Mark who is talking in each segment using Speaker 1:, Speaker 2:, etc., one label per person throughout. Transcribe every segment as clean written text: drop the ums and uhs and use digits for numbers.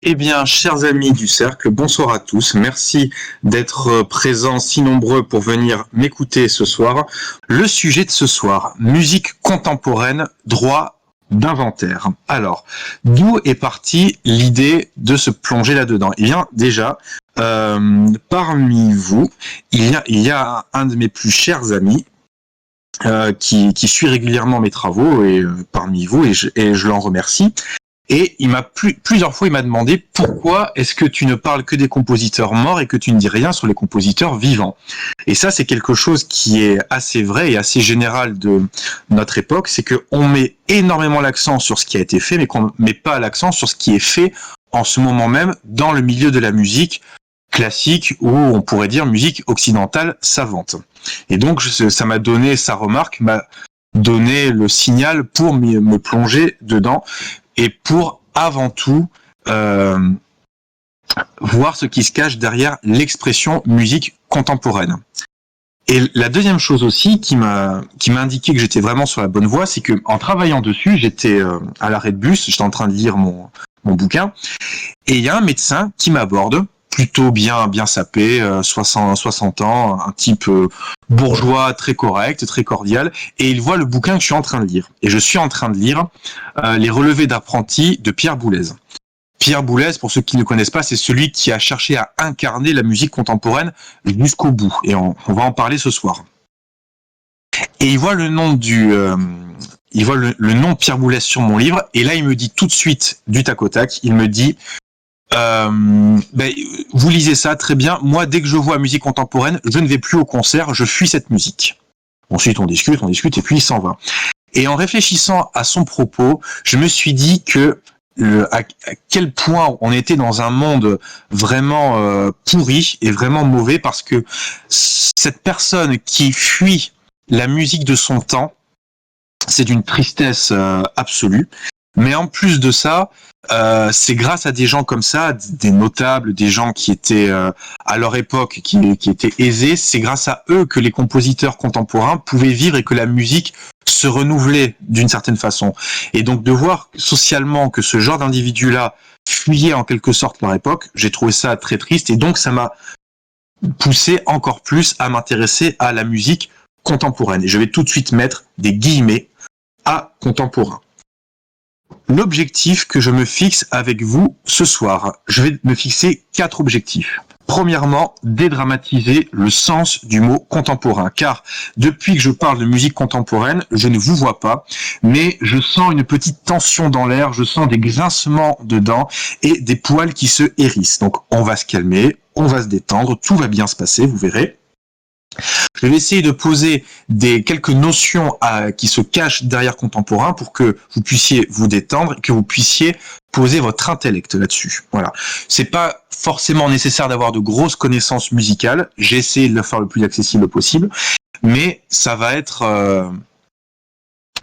Speaker 1: Eh bien, chers amis du cercle, bonsoir à tous. Merci d'être présents si nombreux pour venir m'écouter ce soir. Le sujet de ce soir, musique contemporaine, droit d'inventaire. Alors, d'où est partie l'idée de se plonger là-dedans? Eh bien, déjà, parmi vous, il y a un de mes plus chers amis qui suit régulièrement mes travaux et parmi vous, et je l'en remercie. Et il m'a plusieurs fois, il m'a demandé pourquoi est-ce que tu ne parles que des compositeurs morts et que tu ne dis rien sur les compositeurs vivants. Et ça, c'est quelque chose qui est assez vrai et assez général de notre époque, c'est qu'on met énormément l'accent sur ce qui a été fait, mais qu'on ne met pas l'accent sur ce qui est fait en ce moment même dans le milieu de la musique classique, ou on pourrait dire musique occidentale savante. Et donc, ça m'a donné, sa remarque m'a donné le signal pour me plonger dedans, et pour, avant tout, voir ce qui se cache derrière l'expression musique contemporaine. Et la deuxième chose aussi qui m'a indiqué que j'étais vraiment sur la bonne voie, c'est que en travaillant dessus, j'étais à l'arrêt de bus, j'étais en train de lire mon bouquin, et il y a un médecin qui m'aborde, plutôt bien sapé, 60 ans, un type bourgeois très correct, très cordial, et il voit le bouquin que je suis en train de lire. Et je suis en train de lire Les relevés d'apprentis de Pierre Boulez. Pierre Boulez, pour ceux qui ne connaissent pas, c'est celui qui a cherché à incarner la musique contemporaine jusqu'au bout, et on va en parler ce soir. Et il voit le nom il voit le nom de Pierre Boulez sur mon livre, et là il me dit tout de suite, du tac au tac, il me dit vous lisez ça, très bien. Moi, dès que je vois musique contemporaine, je ne vais plus au concert, je fuis cette musique. Ensuite, on discute, et puis il s'en va. Et en réfléchissant à son propos, je me suis dit que à quel point on était dans un monde vraiment pourri et vraiment mauvais, parce que cette personne qui fuit la musique de son temps, c'est d'une tristesse absolue. Mais en plus de ça, c'est grâce à des gens comme ça, des notables, des gens qui étaient à leur époque, qui étaient aisés, c'est grâce à eux que les compositeurs contemporains pouvaient vivre et que la musique se renouvelait d'une certaine façon. Et donc de voir socialement que ce genre d'individus-là fuyaient en quelque sorte leur époque, j'ai trouvé ça très triste, et donc ça m'a poussé encore plus à m'intéresser à la musique contemporaine. Et je vais tout de suite mettre des guillemets à contemporain. L'objectif que je me fixe avec vous ce soir, je vais me fixer 4 objectifs. Premièrement, dédramatiser le sens du mot contemporain, car depuis que je parle de musique contemporaine, je ne vous vois pas, mais je sens une petite tension dans l'air, je sens des grincements dedans et des poils qui se hérissent. Donc on va se calmer, on va se détendre, tout va bien se passer, vous verrez. Je vais essayer de poser quelques notions qui se cachent derrière contemporain pour que vous puissiez vous détendre et que vous puissiez poser votre intellect là-dessus. Voilà. C'est pas forcément nécessaire d'avoir de grosses connaissances musicales. J'ai essayé de le faire le plus accessible possible, mais ça va être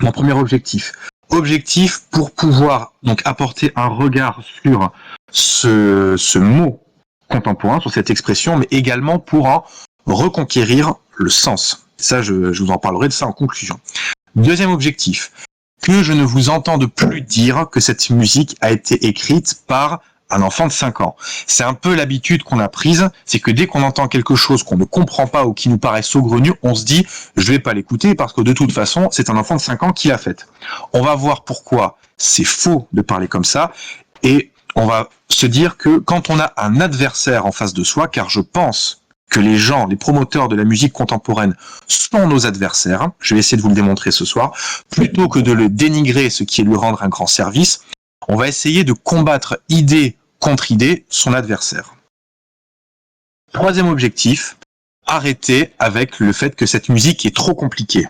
Speaker 1: mon premier objectif. Objectif pour pouvoir donc apporter un regard sur ce mot contemporain, sur cette expression, mais également pour en reconquérir le sens. Ça, je vous en parlerai de ça en conclusion. Deuxième objectif, que je ne vous entende plus dire que cette musique a été écrite par un enfant de 5 ans. C'est un peu l'habitude qu'on a prise, c'est que dès qu'on entend quelque chose qu'on ne comprend pas ou qui nous paraît saugrenu, on se dit « je vais pas l'écouter parce que de toute façon, c'est un enfant de 5 ans qui l'a faite ». On va voir pourquoi c'est faux de parler comme ça, et on va se dire que quand on a un adversaire en face de soi, car je pense que les promoteurs de la musique contemporaine sont nos adversaires, je vais essayer de vous le démontrer ce soir, plutôt que de le dénigrer, ce qui est lui rendre un grand service, on va essayer de combattre idée contre idée son adversaire. Troisième objectif, arrêter avec le fait que cette musique est trop compliquée.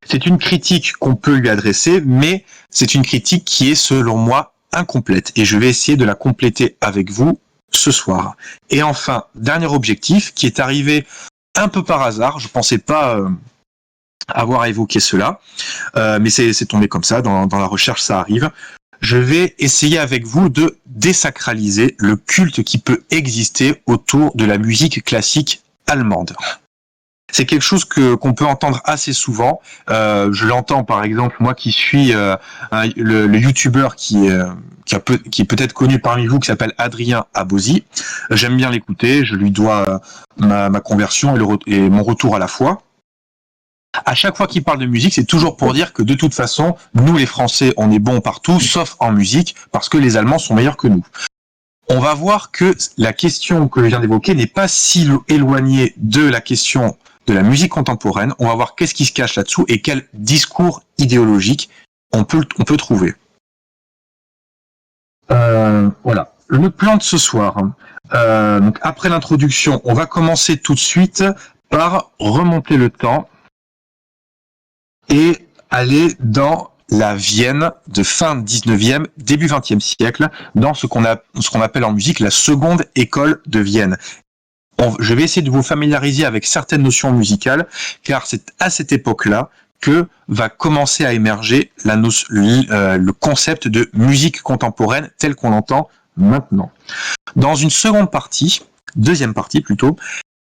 Speaker 1: C'est une critique qu'on peut lui adresser, mais c'est une critique qui est, selon moi, incomplète, et je vais essayer de la compléter avec vous ce soir. Et enfin, dernier objectif qui est arrivé un peu par hasard, je pensais pas avoir évoqué cela, mais c'est tombé comme ça, dans la recherche ça arrive. Je vais essayer avec vous de désacraliser le culte qui peut exister autour de la musique classique allemande. C'est quelque chose qu'on peut entendre assez souvent. Je l'entends par exemple, moi qui suis le youtubeur qui est peut-être connu parmi vous, qui s'appelle Adrien Abosi. J'aime bien l'écouter, je lui dois ma conversion et mon retour à la foi. À chaque fois qu'il parle de musique, c'est toujours pour dire que de toute façon, nous les Français, on est bons partout, sauf en musique, parce que les Allemands sont meilleurs que nous. On va voir que la question que je viens d'évoquer n'est pas si éloignée de la question de la musique contemporaine. On va voir qu'est-ce qui se cache là-dessous et quel discours idéologique on peut trouver. Voilà, le plan de ce soir. Donc après l'introduction, on va commencer tout de suite par remonter le temps et aller dans la Vienne de fin 19e, début 20e siècle, dans ce qu'on appelle en musique la seconde école de Vienne. Je vais essayer de vous familiariser avec certaines notions musicales, car c'est à cette époque-là que va commencer à émerger le concept de musique contemporaine tel qu'on l'entend maintenant. Dans une deuxième partie plutôt,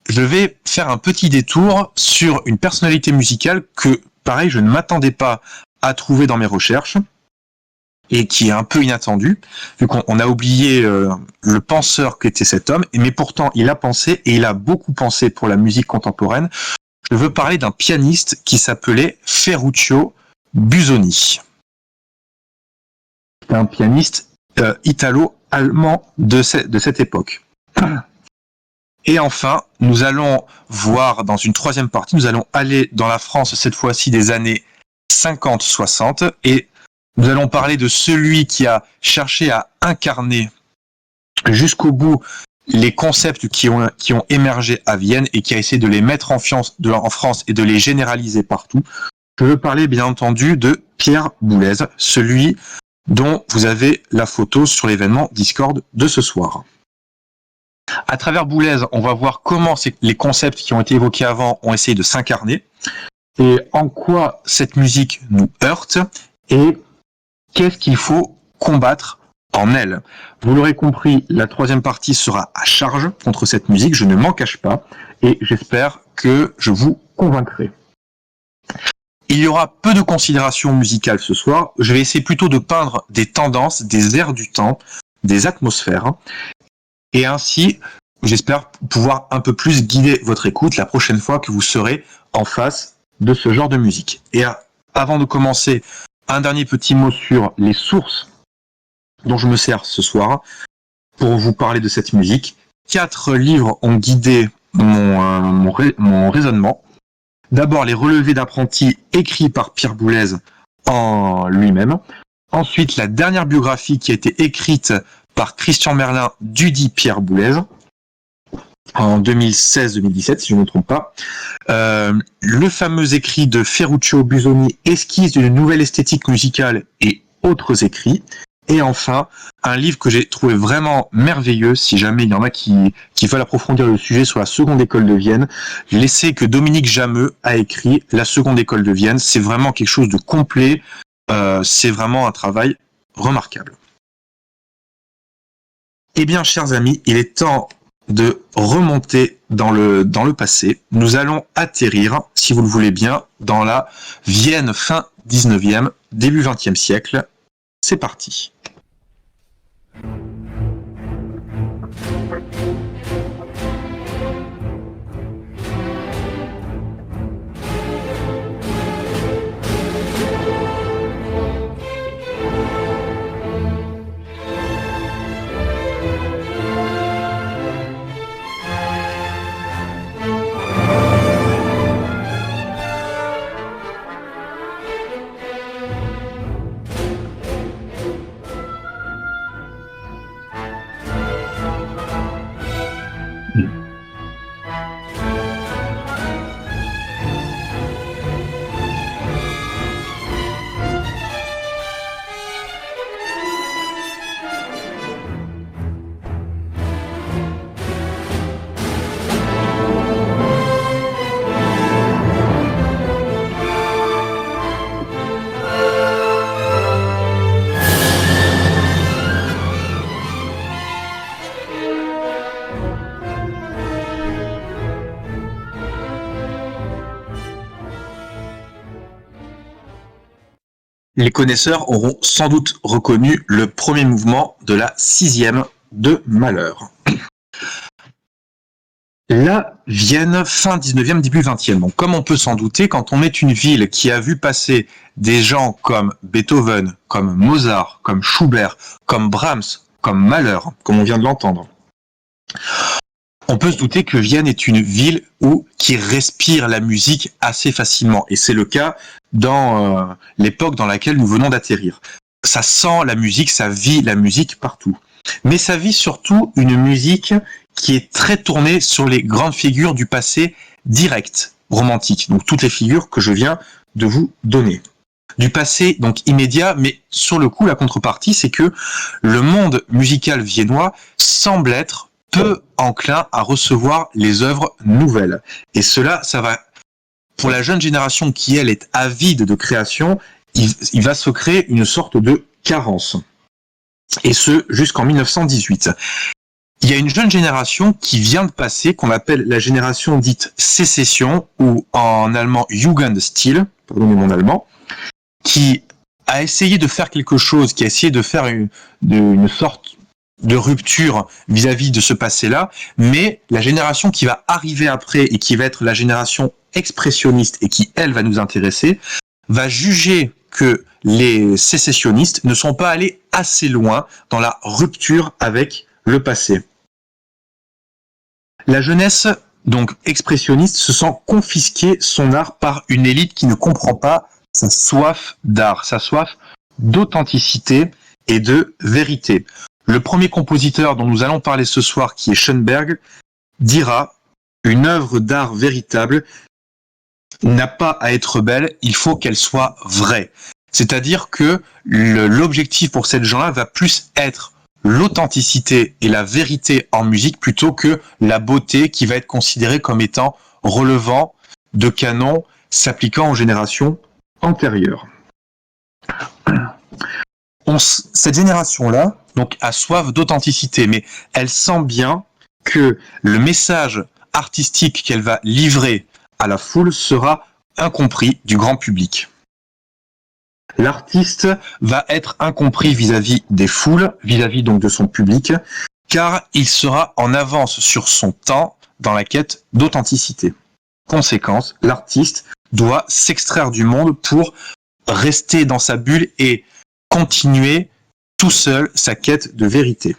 Speaker 1: je vais faire un petit détour sur une personnalité musicale que, pareil, je ne m'attendais pas à trouver dans mes recherches, et qui est un peu inattendu, vu qu'on a oublié le penseur qu'était cet homme, mais pourtant il a pensé, et il a beaucoup pensé pour la musique contemporaine. Je veux parler d'un pianiste qui s'appelait Ferruccio Busoni. C'est un pianiste italo-allemand de cette époque. Et enfin, nous allons voir dans une troisième partie, nous allons aller dans la France, cette fois-ci des années 50-60, et nous allons parler de celui qui a cherché à incarner jusqu'au bout les concepts qui ont émergé à Vienne et qui a essayé de les mettre en France et de les généraliser partout. Je veux parler bien entendu de Pierre Boulez, celui dont vous avez la photo sur l'événement Discord de ce soir. À travers Boulez, on va voir comment les concepts qui ont été évoqués avant ont essayé de s'incarner et en quoi cette musique nous heurte et qu'est-ce qu'il faut combattre en elle. Vous l'aurez compris, la troisième partie sera à charge contre cette musique, je ne m'en cache pas, et j'espère que je vous convaincrai. Il y aura peu de considérations musicales ce soir, je vais essayer plutôt de peindre des tendances, des airs du temps, des atmosphères, et ainsi, j'espère pouvoir un peu plus guider votre écoute la prochaine fois que vous serez en face de ce genre de musique. Et avant de commencer, un dernier petit mot sur les sources dont je me sers ce soir pour vous parler de cette musique. 4 livres ont guidé mon raisonnement. D'abord, les relevés d'apprentis écrits par Pierre Boulez en lui-même. Ensuite, la dernière biographie qui a été écrite par Christian Merlin dudit Pierre Boulez en 2016-2017, si je ne me trompe pas. Le fameux écrit de Ferruccio Busoni, Esquisse d'une nouvelle esthétique musicale et autres écrits. Et enfin, un livre que j'ai trouvé vraiment merveilleux, si jamais il y en a qui veulent approfondir le sujet sur la seconde école de Vienne, l'essai que Dominique Jameux a écrit, La seconde école de Vienne. C'est vraiment quelque chose de complet, c'est vraiment un travail remarquable. Eh bien, chers amis, il est temps de remonter dans le passé. Nous allons atterrir, si vous le voulez bien, dans la Vienne fin 19e, début 20e siècle. C'est parti. Les connaisseurs auront sans doute reconnu le premier mouvement de la 6e de Mahler. La Vienne, fin 19e, début 20e. Donc, comme on peut s'en douter, quand on est une ville qui a vu passer des gens comme Beethoven, comme Mozart, comme Schubert, comme Brahms, comme Mahler, comme on vient de l'entendre, on peut se douter que Vienne est une ville qui respire la musique assez facilement. Et c'est le cas dans l'époque dans laquelle nous venons d'atterrir. Ça sent la musique, ça vit la musique partout. Mais ça vit surtout une musique qui est très tournée sur les grandes figures du passé direct, romantique. Donc toutes les figures que je viens de vous donner. Du passé donc immédiat, mais sur le coup, la contrepartie, c'est que le monde musical viennois semble être peu enclin à recevoir les œuvres nouvelles. Et cela, ça va, pour la jeune génération qui, elle, est avide de création, il va se créer une sorte de carence. Et ce, jusqu'en 1918. Il y a une jeune génération qui vient de passer, qu'on appelle la génération dite sécession, ou en allemand Jugendstil, pardonnez mon allemand, qui a essayé de faire quelque chose, qui a essayé de faire une sorte de rupture vis-à-vis de ce passé-là, mais la génération qui va arriver après et qui va être la génération expressionniste et qui, elle, va nous intéresser, va juger que les sécessionnistes ne sont pas allés assez loin dans la rupture avec le passé. La jeunesse, donc expressionniste, se sent confisquer son art par une élite qui ne comprend pas sa soif d'art, sa soif d'authenticité et de vérité. Le premier compositeur dont nous allons parler ce soir, qui est Schoenberg, dira « Une œuvre d'art véritable n'a pas à être belle, il faut qu'elle soit vraie ». C'est-à-dire que l'objectif pour ces gens-là va plus être l'authenticité et la vérité en musique plutôt que la beauté qui va être considérée comme étant relevant de canons s'appliquant aux générations antérieures. Cette génération-là donc a soif d'authenticité, mais elle sent bien que le message artistique qu'elle va livrer à la foule sera incompris du grand public. L'artiste va être incompris vis-à-vis des foules, vis-à-vis donc de son public, car il sera en avance sur son temps dans la quête d'authenticité. Conséquence, l'artiste doit s'extraire du monde pour rester dans sa bulle et continuer tout seul sa quête de vérité.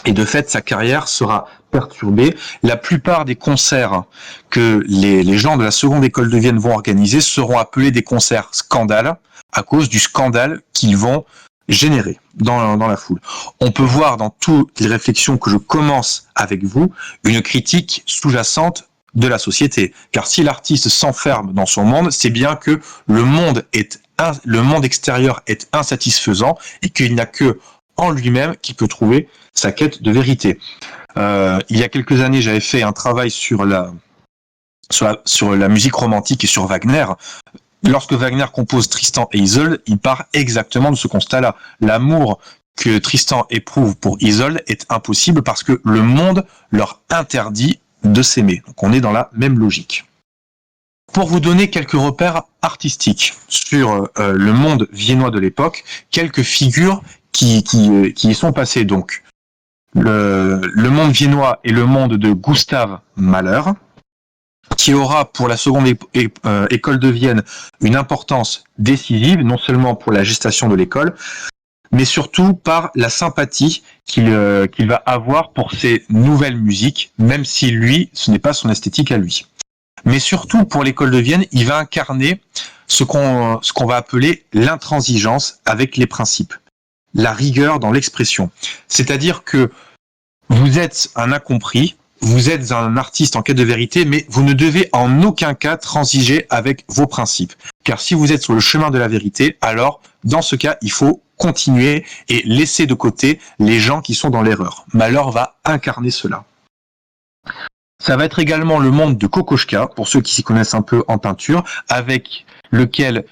Speaker 1: Et de fait, sa carrière sera perturbée. La plupart des concerts que les gens de la seconde école de Vienne vont organiser seront appelés des concerts scandales à cause du scandale qu'ils vont générer dans la foule. On peut voir dans toutes les réflexions que je commence avec vous une critique sous-jacente de la société. Car si l'artiste s'enferme dans son monde, c'est bien que le monde extérieur est insatisfaisant et qu'il n'y a que en lui-même qu'il peut trouver sa quête de vérité. Il y a quelques années, j'avais fait un travail sur la musique romantique et sur Wagner. Lorsque Wagner compose Tristan et Isolde, il part exactement de ce constat-là. L'amour que Tristan éprouve pour Isolde est impossible parce que le monde leur interdit de s'aimer. Donc on est dans la même logique. Pour vous donner quelques repères artistiques sur le monde viennois de l'époque, quelques figures qui y sont passées. Donc le monde viennois est le monde de Gustav Mahler, qui aura pour la seconde école de Vienne une importance décisive, non seulement pour la gestation de l'école, mais surtout par la sympathie qu'il va avoir pour ces nouvelles musiques, même si lui, ce n'est pas son esthétique à lui. Mais surtout pour l'école de Vienne, il va incarner ce qu'on va appeler l'intransigeance avec les principes, la rigueur dans l'expression. C'est-à-dire que vous êtes un incompris, vous êtes un artiste en quête de vérité, mais vous ne devez en aucun cas transiger avec vos principes. Car si vous êtes sur le chemin de la vérité, alors, dans ce cas, il faut continuer et laisser de côté les gens qui sont dans l'erreur. Mahler va incarner cela. Ça va être également le monde de Kokoschka, pour ceux qui s'y connaissent un peu en peinture, avec lequel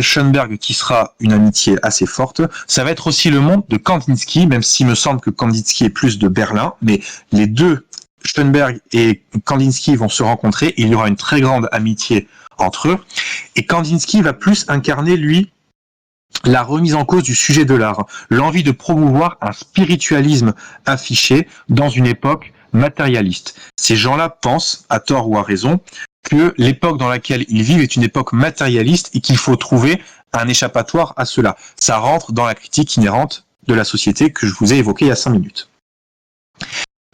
Speaker 1: Schoenberg qui sera une amitié assez forte. Ça va être aussi le monde de Kandinsky, même s'il me semble que Kandinsky est plus de Berlin, mais les deux, Schoenberg et Kandinsky, vont se rencontrer et il y aura une très grande amitié entre eux. Et Kandinsky va plus incarner, lui, la remise en cause du sujet de l'art, l'envie de promouvoir un spiritualisme affiché dans une époque matérialiste. Ces gens-là pensent, à tort ou à raison, que l'époque dans laquelle ils vivent est une époque matérialiste et qu'il faut trouver un échappatoire à cela. Ça rentre dans la critique inhérente de la société que je vous ai évoquée il y a 5 minutes.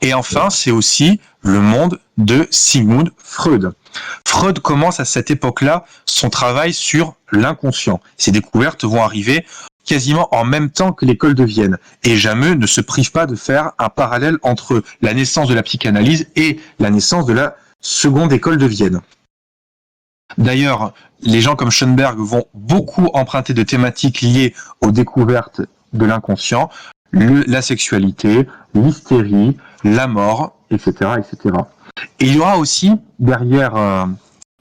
Speaker 1: Et enfin, c'est aussi le monde de Sigmund Freud. Freud commence à cette époque-là son travail sur l'inconscient. Ses découvertes vont arriver quasiment en même temps que l'école de Vienne. Et Jammeh ne se prive pas de faire un parallèle entre la naissance de la psychanalyse et la naissance de la seconde école de Vienne. D'ailleurs, les gens comme Schoenberg vont beaucoup emprunter de thématiques liées aux découvertes de l'inconscient, la sexualité, l'hystérie, la mort, etc., etc. Et il y aura aussi, derrière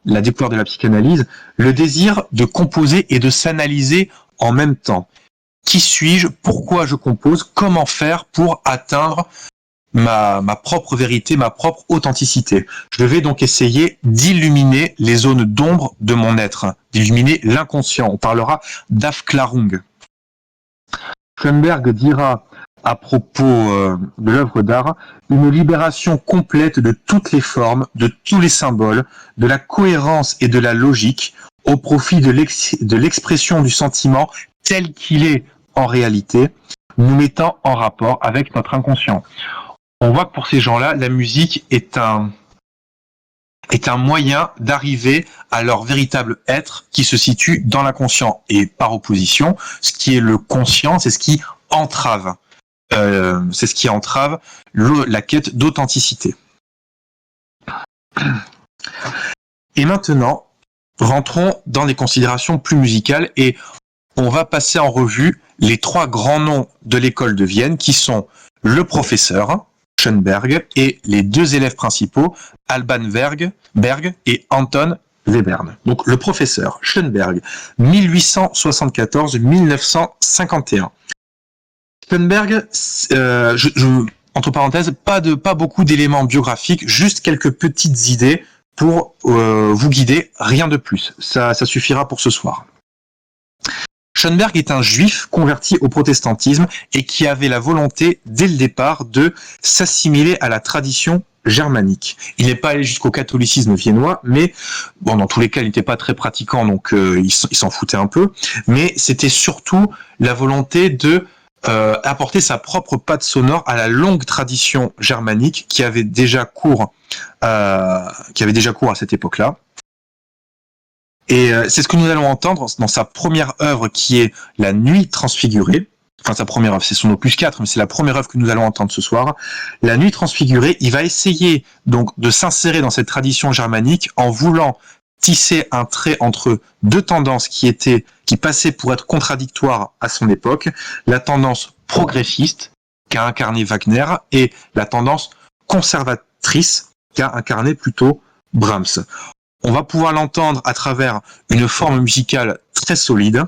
Speaker 1: la découverte de la psychanalyse, le désir de composer et de s'analyser en même temps. Qui suis-je? Pourquoi je compose? Comment faire pour atteindre ma propre vérité, ma propre authenticité? Je vais donc essayer d'illuminer les zones d'ombre de mon être, d'illuminer l'inconscient. On parlera d'Aufklärung. Schoenberg dira à propos de l'œuvre d'art, une libération complète de toutes les formes, de tous les symboles, de la cohérence et de la logique, au profit de l'expression du sentiment tel qu'il est en réalité, nous mettant en rapport avec notre inconscient. On voit que pour ces gens-là, la musique est un moyen d'arriver à leur véritable être qui se situe dans l'inconscient. Et par opposition, ce qui est le conscient, c'est ce qui entrave. La quête d'authenticité. Et maintenant, rentrons dans des considérations plus musicales et on va passer en revue les 3 grands noms de l'école de Vienne qui sont le professeur, Schoenberg, et les 2 élèves principaux, Alban Berg et Anton Webern. Donc le professeur, Schoenberg, 1874-1951. Schoenberg, entre parenthèses, pas beaucoup d'éléments biographiques, juste quelques petites idées pour vous guider, rien de plus. Ça suffira pour ce soir. Schoenberg est un juif converti au protestantisme et qui avait la volonté, dès le départ, de s'assimiler à la tradition germanique. Il n'est pas allé jusqu'au catholicisme viennois, mais bon, dans tous les cas, il n'était pas très pratiquant, donc il s'en foutait un peu. Mais c'était surtout la volonté de apporter sa propre patte sonore à la longue tradition germanique qui avait déjà cours à cette époque-là. Et c'est ce que nous allons entendre dans sa première œuvre qui est La Nuit transfigurée. Enfin, sa première œuvre, c'est son opus 4, mais c'est la première œuvre que nous allons entendre ce soir. La Nuit transfigurée, il va essayer donc de s'insérer dans cette tradition germanique en voulant tisser un trait entre 2 tendances qui passaient pour être contradictoires à son époque, la tendance progressiste qu'a incarné Wagner et la tendance conservatrice qu'a incarné plutôt Brahms. On va pouvoir l'entendre à travers une forme musicale très solide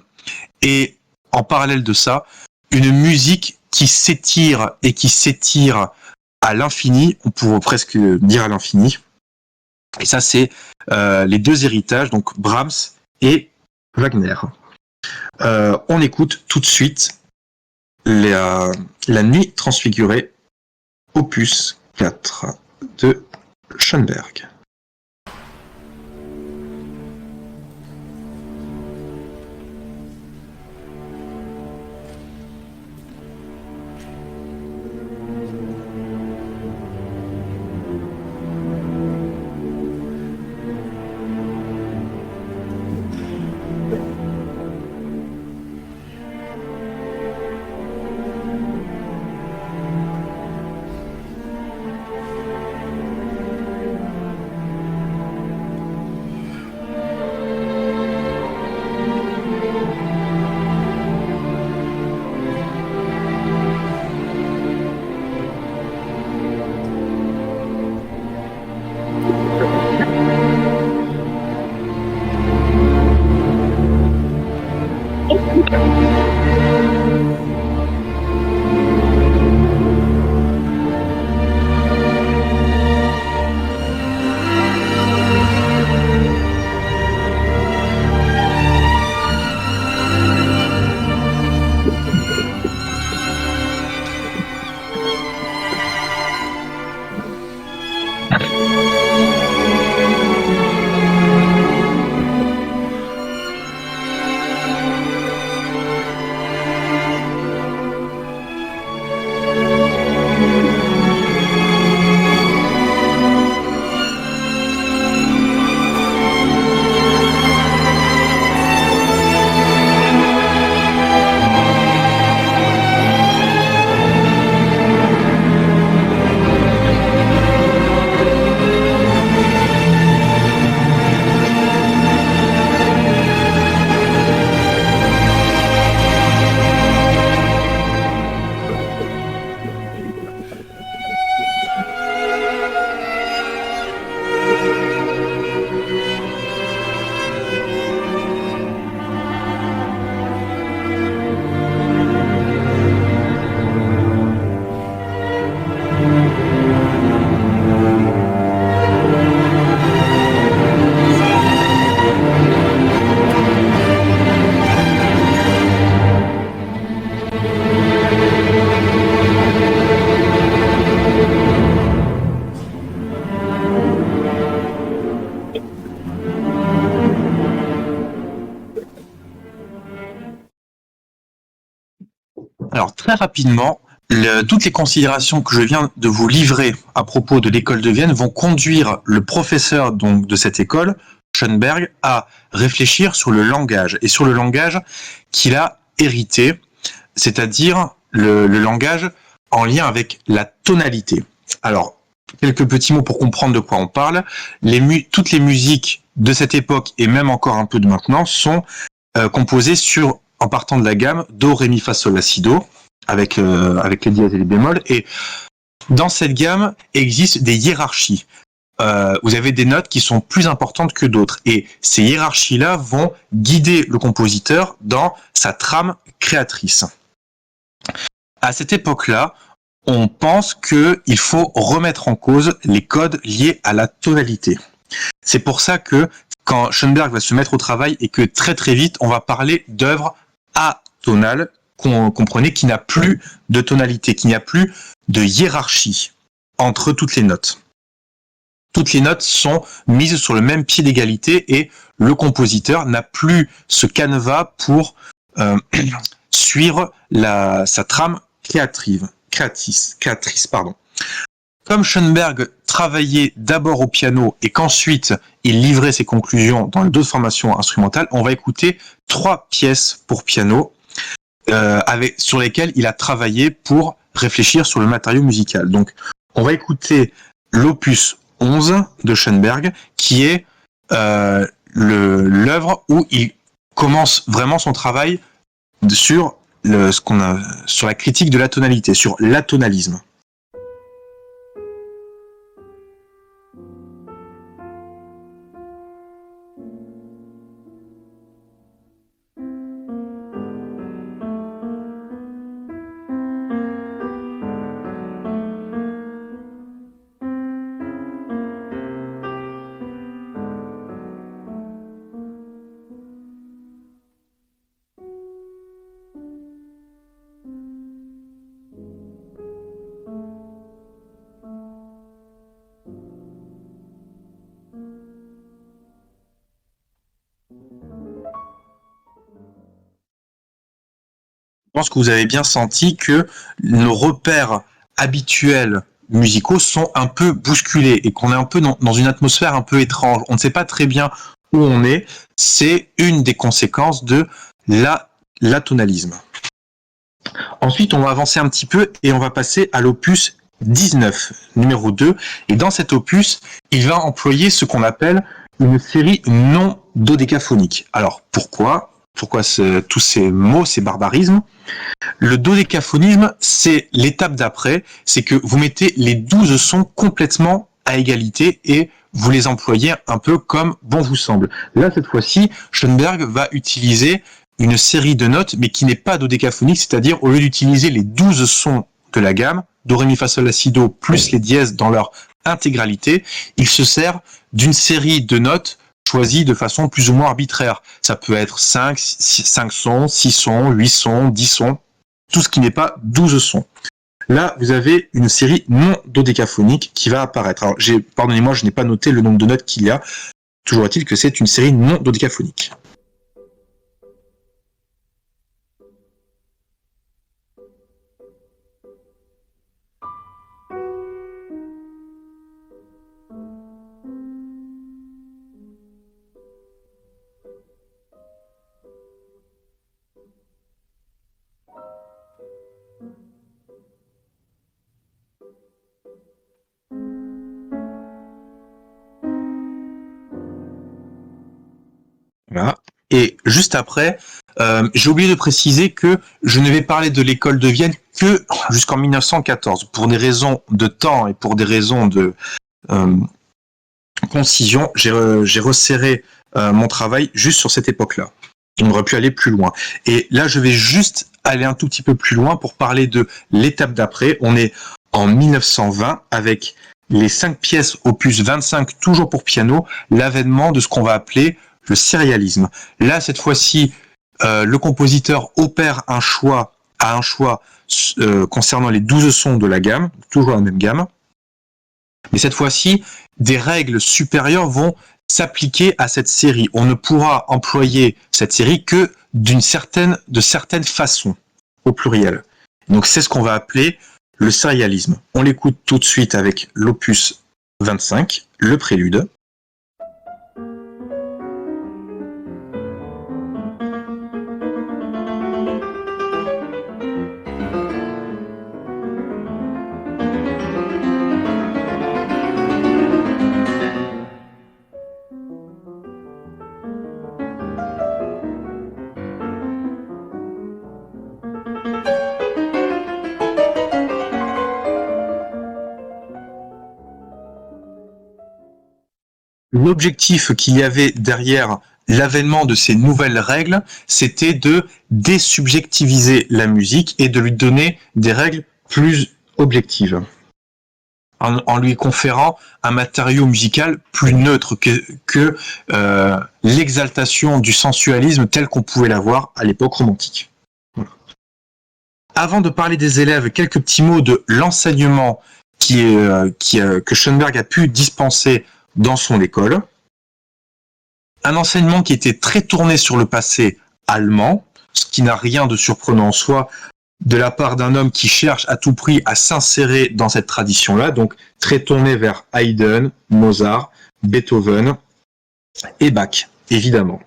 Speaker 1: et en parallèle de ça, une musique qui s'étire et qui s'étire à l'infini, on pourrait presque dire à l'infini. Et ça, c'est les 2 héritages, donc Brahms et Wagner. On écoute tout de suite La Nuit transfigurée, opus 4 de Schoenberg. Alors très rapidement, toutes les considérations que je viens de vous livrer à propos de l'école de Vienne vont conduire le professeur donc de cette école, Schoenberg, à réfléchir sur le langage et sur le langage qu'il a hérité, c'est-à-dire le langage en lien avec la tonalité. Alors, quelques petits mots pour comprendre de quoi on parle. Toutes les musiques de cette époque et même encore un peu de maintenant sont composées en partant de la gamme Do, Ré, Mi, Fa, Sol, La, Si, Do, avec les dièses et les bémols. Et dans cette gamme existent des hiérarchies. Vous avez des notes qui sont plus importantes que d'autres. Et ces hiérarchies-là vont guider le compositeur dans sa trame créatrice. À cette époque-là, on pense qu'il faut remettre en cause les codes liés à la tonalité. C'est pour ça que quand Schoenberg va se mettre au travail et que très très vite on va parler d'œuvres atonales, comprenez qu'il n'y a plus de tonalité, qu'il n'y a plus de hiérarchie entre toutes les notes. Toutes les notes sont mises sur le même pied d'égalité et le compositeur n'a plus ce canevas pour suivre sa trame créatrice. Comme Schoenberg travaillait d'abord au piano et qu'ensuite il livrait ses conclusions dans le dos de formation instrumentale, on va écouter 3 pièces pour piano sur lesquelles il a travaillé pour réfléchir sur le matériau musical. Donc on va écouter l'opus 11 de Schoenberg, qui est l'œuvre où il commence vraiment son travail sur sur la critique de la tonalité, sur l'atonalisme. Je pense que vous avez bien senti que nos repères habituels musicaux sont un peu bousculés et qu'on est un peu dans une atmosphère un peu étrange. On ne sait pas très bien où on est. C'est une des conséquences de l'atonalisme. Ensuite, on va avancer un petit peu et on va passer à l'opus 19, numéro 2. Et dans cet opus, il va employer ce qu'on appelle une série non dodécaphonique. Alors, pourquoi tous ces mots, ces barbarismes? Le dodécaphonisme, c'est l'étape d'après, c'est que vous mettez les 12 sons complètement à égalité et vous les employez un peu comme bon vous semble. Là, cette fois-ci, Schoenberg va utiliser une série de notes, mais qui n'est pas dodécaphonique, c'est-à-dire au lieu d'utiliser les 12 sons de la gamme, Do, Ré, Mi, Fa, Sol, La, Si, Do, plus les dièses dans leur intégralité, il se sert d'une série de notes choisies de façon plus ou moins arbitraire. Ça peut être 5 sons, 6 sons, 8 sons, 10 sons, tout ce qui n'est pas 12 sons. Là, vous avez une série non dodécaphonique qui va apparaître. Alors, pardonnez-moi, je n'ai pas noté le nombre de notes qu'il y a. Toujours est-il que c'est une série non dodécaphonique. Voilà. Et juste après, j'ai oublié de préciser que je ne vais parler de l'école de Vienne que jusqu'en 1914. Pour des raisons de temps et pour des raisons de concision, j'ai resserré mon travail juste sur cette époque-là. On aurait pu aller plus loin. Et là, je vais juste aller un tout petit peu plus loin pour parler de l'étape d'après. On est en 1920 avec les 5 pièces opus 25, toujours pour piano, l'avènement de ce qu'on va appeler le sérialisme. Là, cette fois-ci, le compositeur opère un choix concernant les 12 sons de la gamme, toujours la même gamme. Mais cette fois-ci, des règles supérieures vont s'appliquer à cette série. On ne pourra employer cette série que de certaines façons, au pluriel. Donc c'est ce qu'on va appeler le sérialisme. On l'écoute tout de suite avec l'opus 25, le prélude. L'objectif qu'il y avait derrière l'avènement de ces nouvelles règles, c'était de désubjectiviser la musique et de lui donner des règles plus objectives, en lui conférant un matériau musical plus neutre que l'exaltation du sensualisme tel qu'on pouvait l'avoir à l'époque romantique. Voilà. Avant de parler des élèves, quelques petits mots de l'enseignement que Schoenberg a pu dispenser dans son école. Un enseignement qui était très tourné sur le passé allemand, ce qui n'a rien de surprenant en soi de la part d'un homme qui cherche à tout prix à s'insérer dans cette tradition-là, donc très tourné vers Haydn, Mozart, Beethoven et Bach, évidemment.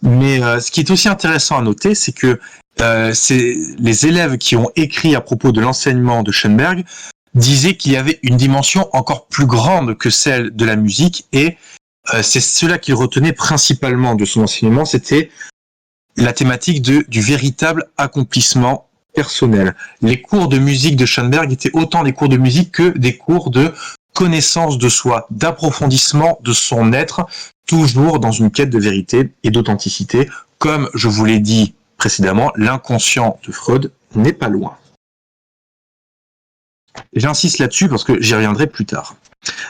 Speaker 1: Mais ce qui est aussi intéressant à noter, c'est que les élèves qui ont écrit à propos de l'enseignement de Schoenberg disait qu'il y avait une dimension encore plus grande que celle de la musique et c'est cela qu'il retenait principalement de son enseignement, c'était la thématique du véritable accomplissement personnel. Les cours de musique de Schoenberg étaient autant des cours de musique que des cours de connaissance de soi, d'approfondissement de son être, toujours dans une quête de vérité et d'authenticité. Comme je vous l'ai dit précédemment, l'inconscient de Freud n'est pas loin. J'insiste là-dessus parce que j'y reviendrai plus tard.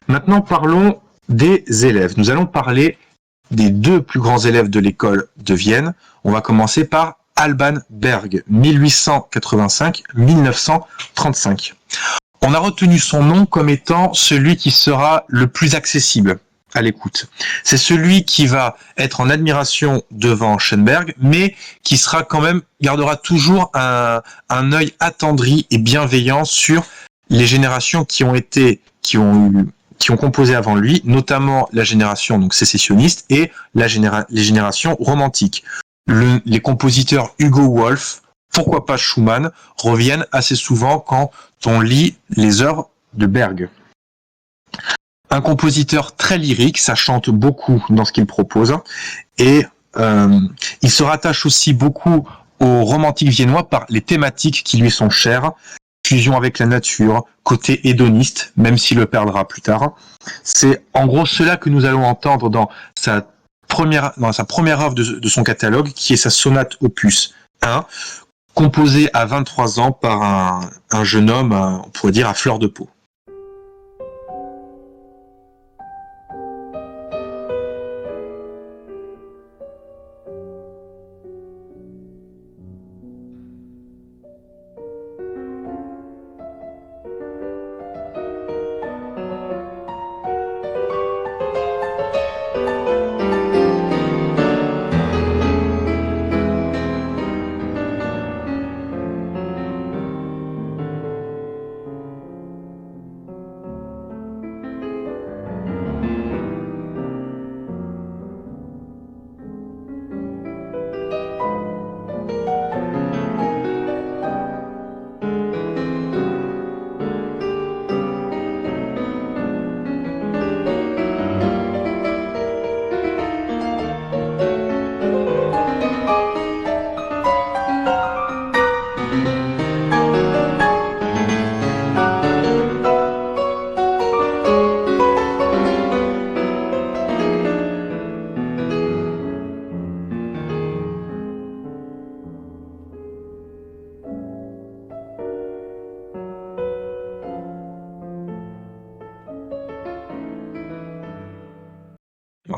Speaker 1: Maintenant, parlons des élèves. Nous allons parler des deux plus grands élèves de l'école de Vienne. On va commencer par Alban Berg, 1885-1935. On a retenu son nom comme étant celui qui sera le plus accessible à l'écoute. C'est celui qui va être en admiration devant Schoenberg, mais qui gardera toujours un œil attendri et bienveillant sur les générations qui ont composé avant lui, notamment la génération donc sécessionniste et les générations romantiques. Les compositeurs Hugo Wolf, pourquoi pas Schumann, reviennent assez souvent quand on lit les œuvres de Berg. Un compositeur très lyrique, ça chante beaucoup dans ce qu'il propose, et il se rattache aussi beaucoup aux romantiques viennois par les thématiques qui lui sont chères, fusion avec la nature, côté hédoniste, même s'il le perdra plus tard. C'est en gros cela que nous allons entendre dans sa première œuvre de son catalogue, qui est sa sonate opus 1, composée à 23 ans par un jeune homme, on pourrait dire à fleur de peau.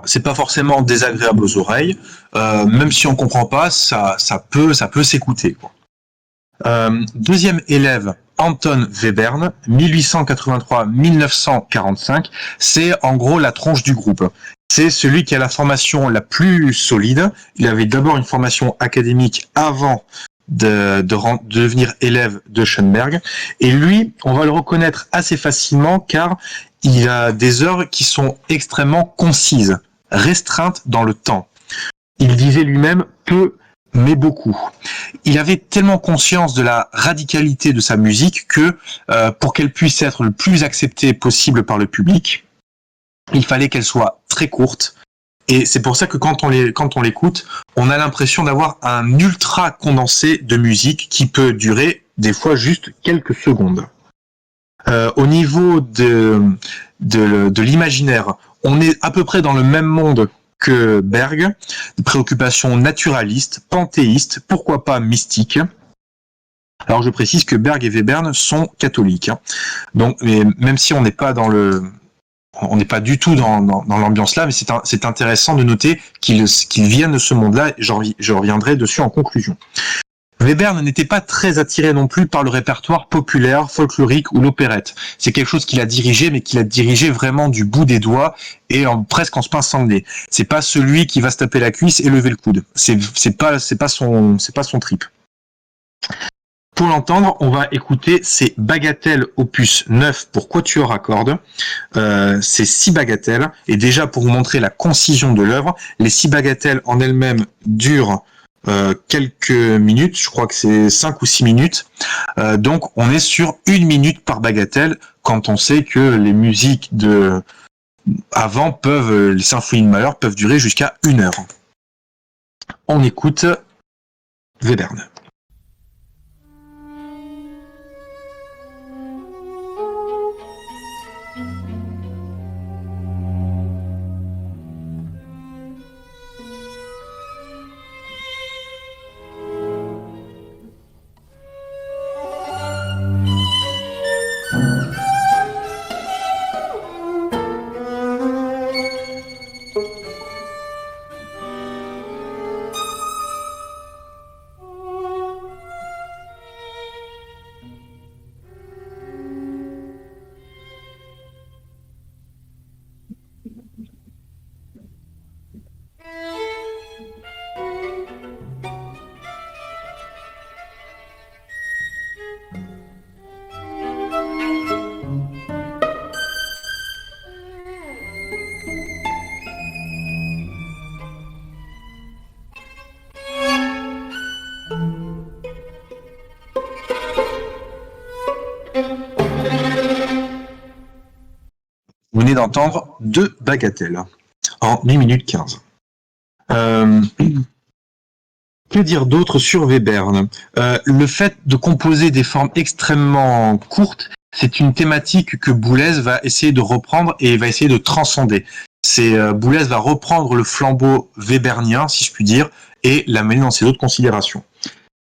Speaker 1: C'est pas forcément désagréable aux oreilles, même si on comprend pas, ça peut s'écouter, quoi. Deuxième élève, Anton Webern, 1883-1945, c'est en gros la tronche du groupe. C'est celui qui a la formation la plus solide. Il avait d'abord une formation académique avant de devenir élève de Schoenberg. Et lui, on va le reconnaître assez facilement car il a des œuvres qui sont extrêmement concises, restreintes dans le temps. Il disait lui-même peu mais beaucoup. Il avait tellement conscience de la radicalité de sa musique que pour qu'elle puisse être le plus acceptée possible par le public, il fallait qu'elle soit très courte. Et c'est pour ça que quand on l'écoute, on a l'impression d'avoir un ultra condensé de musique qui peut durer des fois juste quelques secondes. Au niveau de l'imaginaire, on est à peu près dans le même monde que Berg, des préoccupations naturalistes, panthéistes, pourquoi pas mystiques. Alors je précise que Berg et Webern sont catholiques, hein. Donc, mais même si on n'est pas du tout dans l'ambiance là, mais c'est intéressant de noter qu'ils viennent de ce monde-là. Je reviendrai dessus en conclusion. Webern n'était pas très attiré non plus par le répertoire populaire, folklorique ou l'opérette. C'est quelque chose qu'il a dirigé, mais qu'il a dirigé vraiment du bout des doigts et presque en se pinçant le nez. C'est pas celui qui va se taper la cuisse et lever le coude. C'est pas son trip. Pour l'entendre, on va écouter ces bagatelles opus 9 pour quatuor à cordes. C'est 6 bagatelles. Et déjà, pour vous montrer la concision de l'œuvre, les 6 bagatelles en elles-mêmes durent quelques minutes. Je crois que c'est 5 ou 6 minutes. Donc, on est sur 1 minute par bagatelle quand on sait que les musiques avant les symphonies de Mahler peuvent durer jusqu'à 1 heure. On écoute Webern. Vous venez d'entendre 2 bagatelles en 1 minute 15. Que dire d'autre sur Webern ? Le fait de composer des formes extrêmement courtes, c'est une thématique que Boulez va essayer de reprendre et va essayer de transcender. Boulez va reprendre le flambeau webernien, si je puis dire, et l'amener dans ses autres considérations.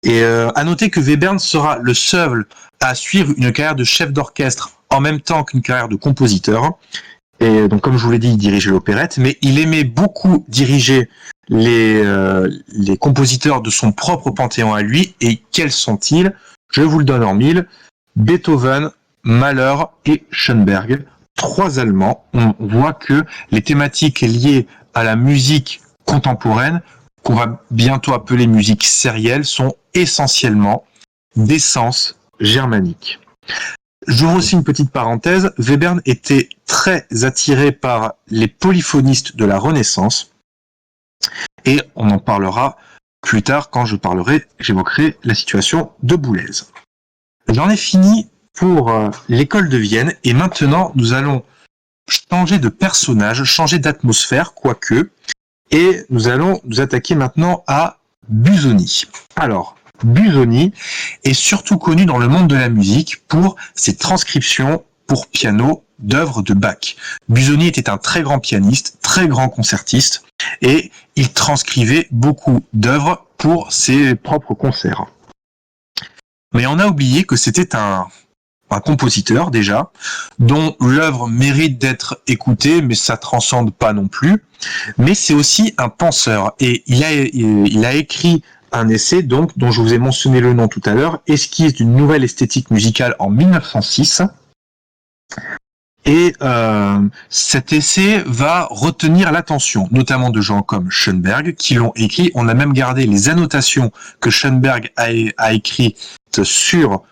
Speaker 1: Et à noter que Webern sera le seul à suivre une carrière de chef d'orchestre en même temps qu'une carrière de compositeur. Et donc, comme je vous l'ai dit, il dirigeait l'opérette, mais il aimait beaucoup diriger les compositeurs de son propre panthéon à lui. Et quels sont-ils ? Je vous le donne en mille. Beethoven, Mahler et Schoenberg. 3 Allemands. On voit que les thématiques liées à la musique contemporaine, qu'on va bientôt appeler musique sérielle, sont essentiellement d'essence germanique. J'ouvre aussi une petite parenthèse. Webern était très attiré par les polyphonistes de la Renaissance. Et on en parlera plus tard quand j'évoquerai la situation de Boulez. J'en ai fini pour l'école de Vienne. Et maintenant, nous allons changer de personnage, changer d'atmosphère, quoique. Et nous allons nous attaquer maintenant à Busoni. Alors, Busoni est surtout connu dans le monde de la musique pour ses transcriptions pour piano d'œuvres de Bach. Busoni était un très grand pianiste, très grand concertiste, et il transcrivait beaucoup d'œuvres pour ses propres concerts. Mais on a oublié que c'était un compositeur déjà, dont l'œuvre mérite d'être écoutée, mais ça transcende pas non plus. Mais c'est aussi un penseur, et il a écrit un essai donc dont je vous ai mentionné le nom tout à l'heure, Esquisse d'une nouvelle esthétique musicale en 1906. Et cet essai va retenir l'attention, notamment de gens comme Schoenberg, qui l'ont écrit. On a même gardé les annotations que Schoenberg a écrites sur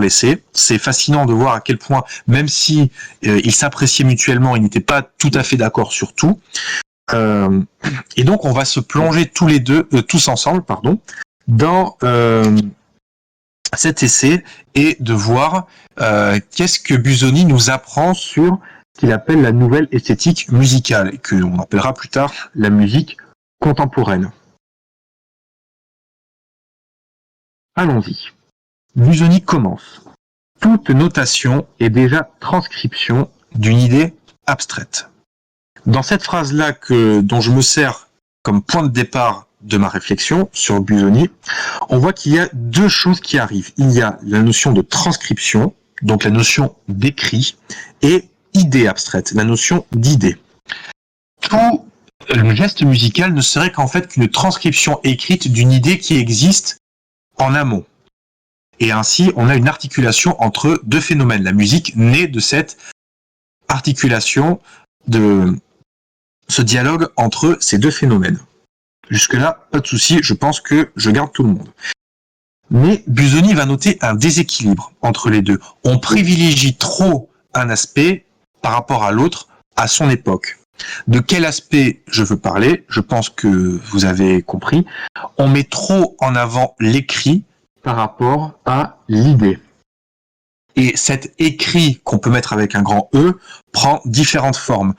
Speaker 1: l'essai. C'est fascinant de voir à quel point, même si ils s'appréciaient mutuellement, ils n'étaient pas tout à fait d'accord sur tout. Et donc, on va se plonger tous ensemble, dans cet essai et de voir qu'est-ce que Busoni nous apprend sur ce qu'il appelle la nouvelle esthétique musicale, et que l'on appellera plus tard la musique contemporaine. Allons-y. Busoni commence. Toute notation est déjà transcription d'une idée abstraite. Dans cette phrase-là dont je me sers comme point de départ de ma réflexion sur Busoni, on voit qu'il y a deux choses qui arrivent. Il y a la notion de transcription, donc la notion d'écrit, et idée abstraite, la notion d'idée. Tout le geste musical ne serait qu'en fait qu'une transcription écrite d'une idée qui existe en amont. Et ainsi, on a une articulation entre deux phénomènes. La musique naît de cette articulation, de ce dialogue entre ces deux phénomènes. Jusque-là, pas de souci, je pense que je garde tout le monde. Mais Busoni va noter un déséquilibre entre les deux. On privilégie trop un aspect par rapport à l'autre à son époque. De quel aspect je veux parler? Je pense que vous avez compris. On met trop en avant l'écrit par rapport à l'idée. Et cet écrit qu'on peut mettre avec un grand E prend différentes formes.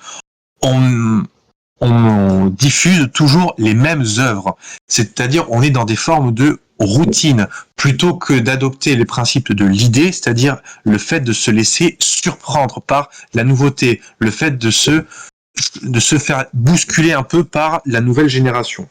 Speaker 1: On diffuse toujours les mêmes œuvres, c'est-à-dire on est dans des formes de routine, plutôt que d'adopter les principes de l'idée, c'est-à-dire le fait de se laisser surprendre par la nouveauté, le fait de se faire bousculer un peu par la nouvelle génération.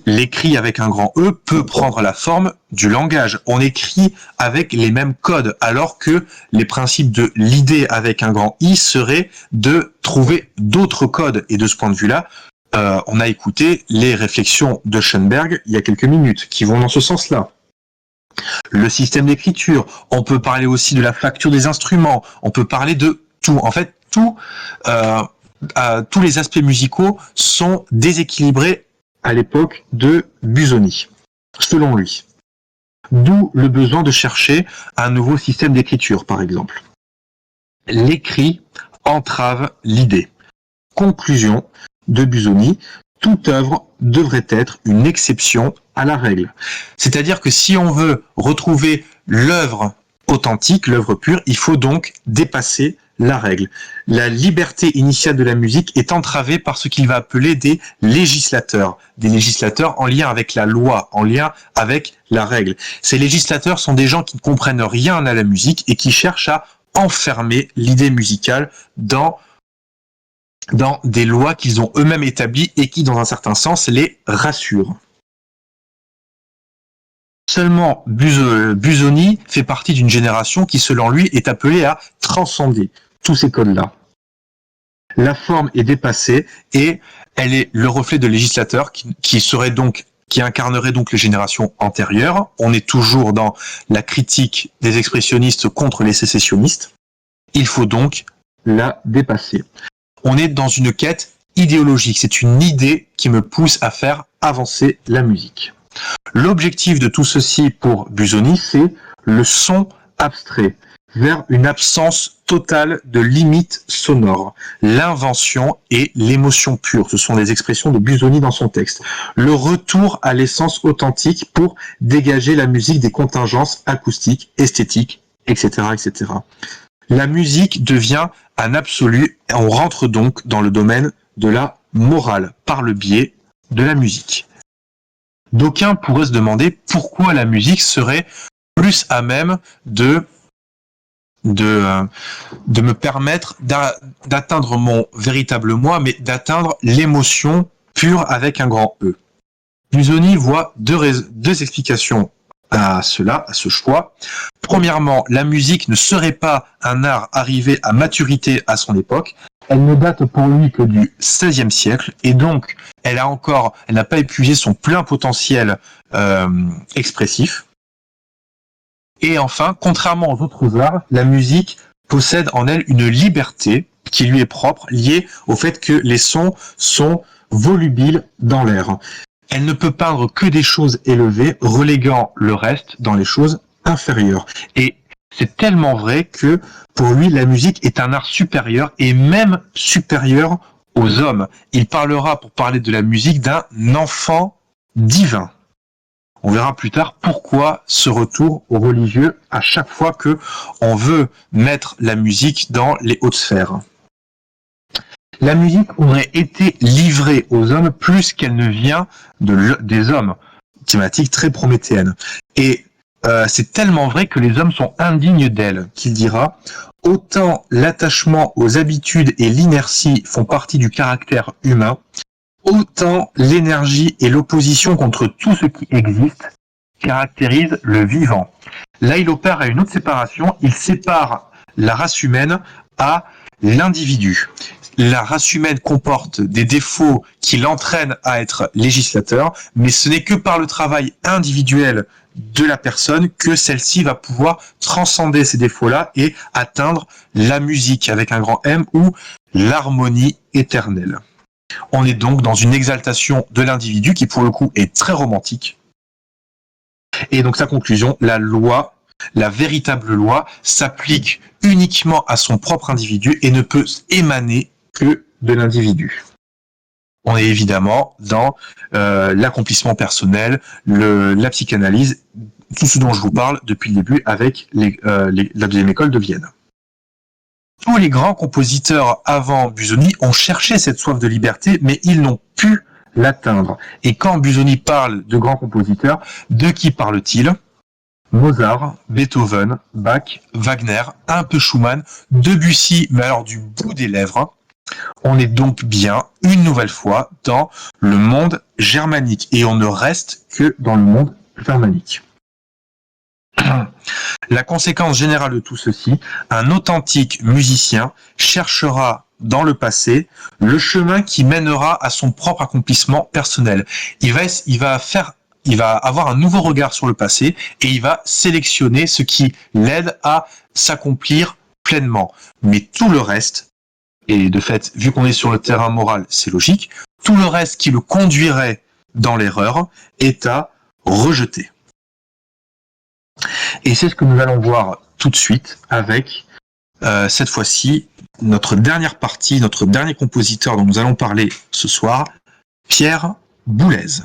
Speaker 1: L'écrit avec un grand E peut prendre la forme du langage. On écrit avec les mêmes codes, alors que les principes de l'idée avec un grand I seraient de trouver d'autres codes. Et de ce point de vue-là, on a écouté les réflexions de Schoenberg il y a quelques minutes, qui vont dans ce sens-là. Le système d'écriture, on peut parler aussi de la facture des instruments, on peut parler de tout. En fait, tous les aspects musicaux sont déséquilibrés à l'époque de Busoni, selon lui. D'où le besoin de chercher un nouveau système d'écriture, par exemple. L'écrit entrave l'idée. Conclusion de Busoni, toute œuvre devrait être une exception à la règle. C'est-à-dire que si on veut retrouver l'œuvre authentique, l'œuvre pure, il faut donc dépasser la règle. La liberté initiale de la musique est entravée par ce qu'il va appeler des législateurs en lien avec la loi, en lien avec la règle. Ces législateurs sont des gens qui ne comprennent rien à la musique et qui cherchent à enfermer l'idée musicale dans des lois qu'ils ont eux-mêmes établies et qui, dans un certain sens, les rassurent. Seulement, Busoni fait partie d'une génération qui, selon lui, est appelée à transcender tous ces codes-là. La forme est dépassée et elle est le reflet de législateurs qui incarnerait donc les générations antérieures. On est toujours dans la critique des expressionnistes contre les sécessionnistes. Il faut donc la dépasser. On est dans une quête idéologique. C'est une idée qui me pousse à faire avancer la musique. L'objectif de tout ceci pour Busoni, c'est le son abstrait, vers une absence totale de limites sonores. L'invention et l'émotion pure, ce sont des expressions de Busoni dans son texte. Le retour à l'essence authentique pour dégager la musique des contingences acoustiques, esthétiques, etc., etc. La musique devient un absolu et on rentre donc dans le domaine de la morale par le biais de la musique. D'aucuns pourraient se demander pourquoi la musique serait plus à même de me permettre d'atteindre mon véritable moi, mais d'atteindre l'émotion pure avec un grand E. Busoni voit deux explications à cela, à ce choix. Premièrement, la musique ne serait pas un art arrivé à maturité à son époque. Elle ne date pour lui que du XVIe siècle et donc elle n'a pas épuisé son plein potentiel expressif. Et enfin, contrairement aux autres arts, la musique possède en elle une liberté qui lui est propre, liée au fait que les sons sont volubiles dans l'air. Elle ne peut peindre que des choses élevées, reléguant le reste dans les choses inférieures. Et c'est tellement vrai que pour lui, la musique est un art supérieur et même supérieur aux hommes. Il parlera, pour parler de la musique, d'un enfant divin. On verra plus tard pourquoi ce retour aux religieux à chaque fois que on veut mettre la musique dans les hautes sphères. La musique aurait été livrée aux hommes plus qu'elle ne vient des hommes. Thématique très prométhéenne. Et c'est tellement vrai que les hommes sont indignes d'elle, qu'il dira « Autant l'attachement aux habitudes et l'inertie font partie du caractère humain, autant l'énergie et l'opposition contre tout ce qui existe caractérisent le vivant. » Là, il opère à une autre séparation. Il sépare la race humaine à l'individu. La race humaine comporte des défauts qui l'entraînent à être législateur, mais ce n'est que par le travail individuel de la personne que celle-ci va pouvoir transcender ces défauts-là et atteindre la musique avec un grand M ou l'harmonie éternelle. On est donc dans une exaltation de l'individu qui pour le coup est très romantique. Et donc sa conclusion, la loi, la véritable loi, s'applique uniquement à son propre individu et ne peut émaner que de l'individu. On est évidemment dans l'accomplissement personnel, la psychanalyse, tout ce dont je vous parle depuis le début avec la deuxième école de Vienne. Tous les grands compositeurs avant Busoni ont cherché cette soif de liberté, mais ils n'ont pu l'atteindre. Et quand Busoni parle de grands compositeurs, de qui parle-t-il ? Mozart, Beethoven, Bach, Wagner, un peu Schumann, Debussy, mais alors du bout des lèvres. On est donc bien, une nouvelle fois, dans le monde germanique. Et on ne reste que dans le monde germanique. La conséquence générale de tout ceci, un authentique musicien cherchera dans le passé le chemin qui mènera à son propre accomplissement personnel. Il va avoir un nouveau regard sur le passé et il va sélectionner ce qui l'aide à s'accomplir pleinement. Mais tout le reste, et de fait, vu qu'on est sur le terrain moral, c'est logique, tout le reste qui le conduirait dans l'erreur est à rejeter. Et c'est ce que nous allons voir tout de suite avec, cette fois-ci, notre dernière partie, notre dernier compositeur dont nous allons parler ce soir, Pierre Boulez.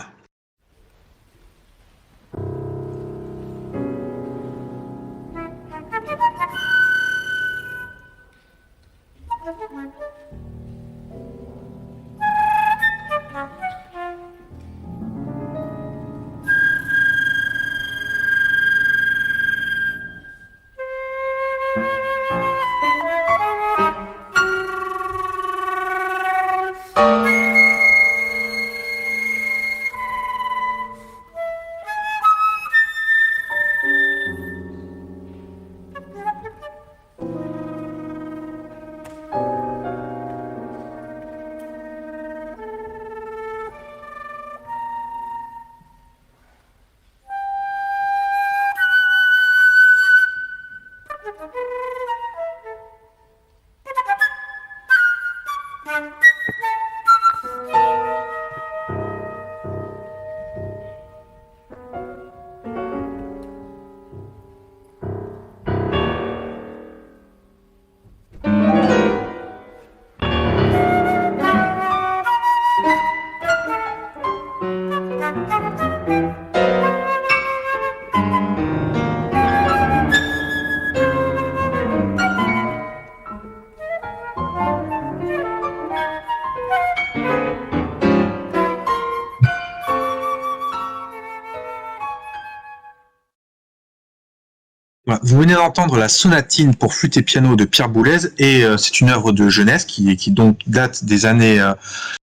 Speaker 1: Vous venez d'entendre la sonatine pour flûte et piano de Pierre Boulez et c'est une œuvre de jeunesse qui donc date des années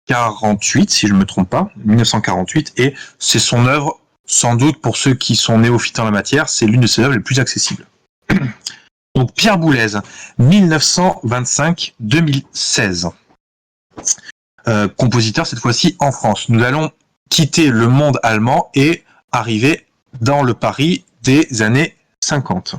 Speaker 1: 48, si je ne me trompe pas, 1948, et c'est son œuvre, sans doute pour ceux qui sont néophytes en la matière, c'est l'une de ses œuvres les plus accessibles. Donc Pierre Boulez, 1925-2016. Compositeur cette fois-ci en France. Nous allons quitter le monde allemand et arriver dans le Paris des années 50.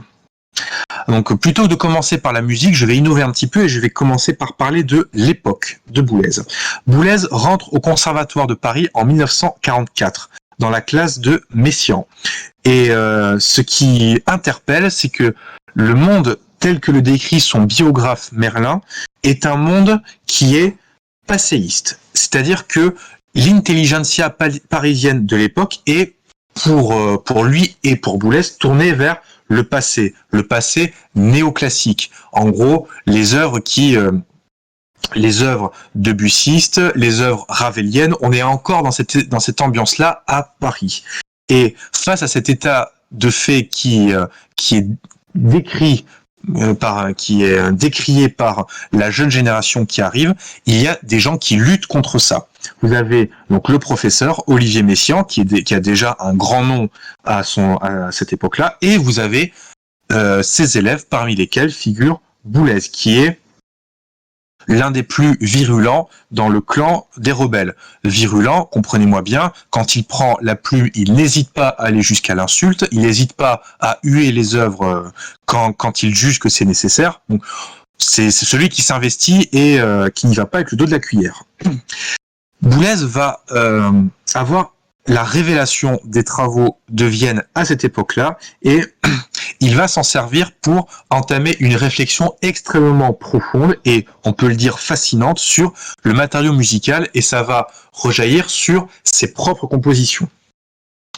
Speaker 1: Donc plutôt que de commencer par la musique, je vais innover un petit peu et je vais commencer par parler de l'époque de Boulez. Boulez rentre au Conservatoire de Paris en 1944 dans la classe de Messiaen. Et ce qui interpelle, c'est que le monde tel que le décrit son biographe Merlin est un monde qui est passéiste. C'est-à-dire que l'intelligentsia parisienne de l'époque est pour lui et pour Boulez tournée vers le passé néoclassique. En gros, les œuvres debussyistes, les œuvres raveliennes, on est encore dans cette ambiance-là à Paris. Et face à cet état de fait qui est décrit qui est décrié par la jeune génération qui arrive, il y a des gens qui luttent contre ça. Vous avez donc le professeur Olivier Messiaen qui a déjà un grand nom à cette époque-là, et vous avez ses élèves parmi lesquels figure Boulez, qui est l'un des plus virulents dans le clan des rebelles. Virulent, comprenez-moi bien, quand il prend la plume, il n'hésite pas à aller jusqu'à l'insulte, il n'hésite pas à huer les œuvres quand il juge que c'est nécessaire. Donc, c'est celui qui s'investit et qui n'y va pas avec le dos de la cuillère. Boulez va avoir la révélation des travaux de Vienne à cette époque-là, et il va s'en servir pour entamer une réflexion extrêmement profonde et, on peut le dire, fascinante sur le matériau musical, et ça va rejaillir sur ses propres compositions.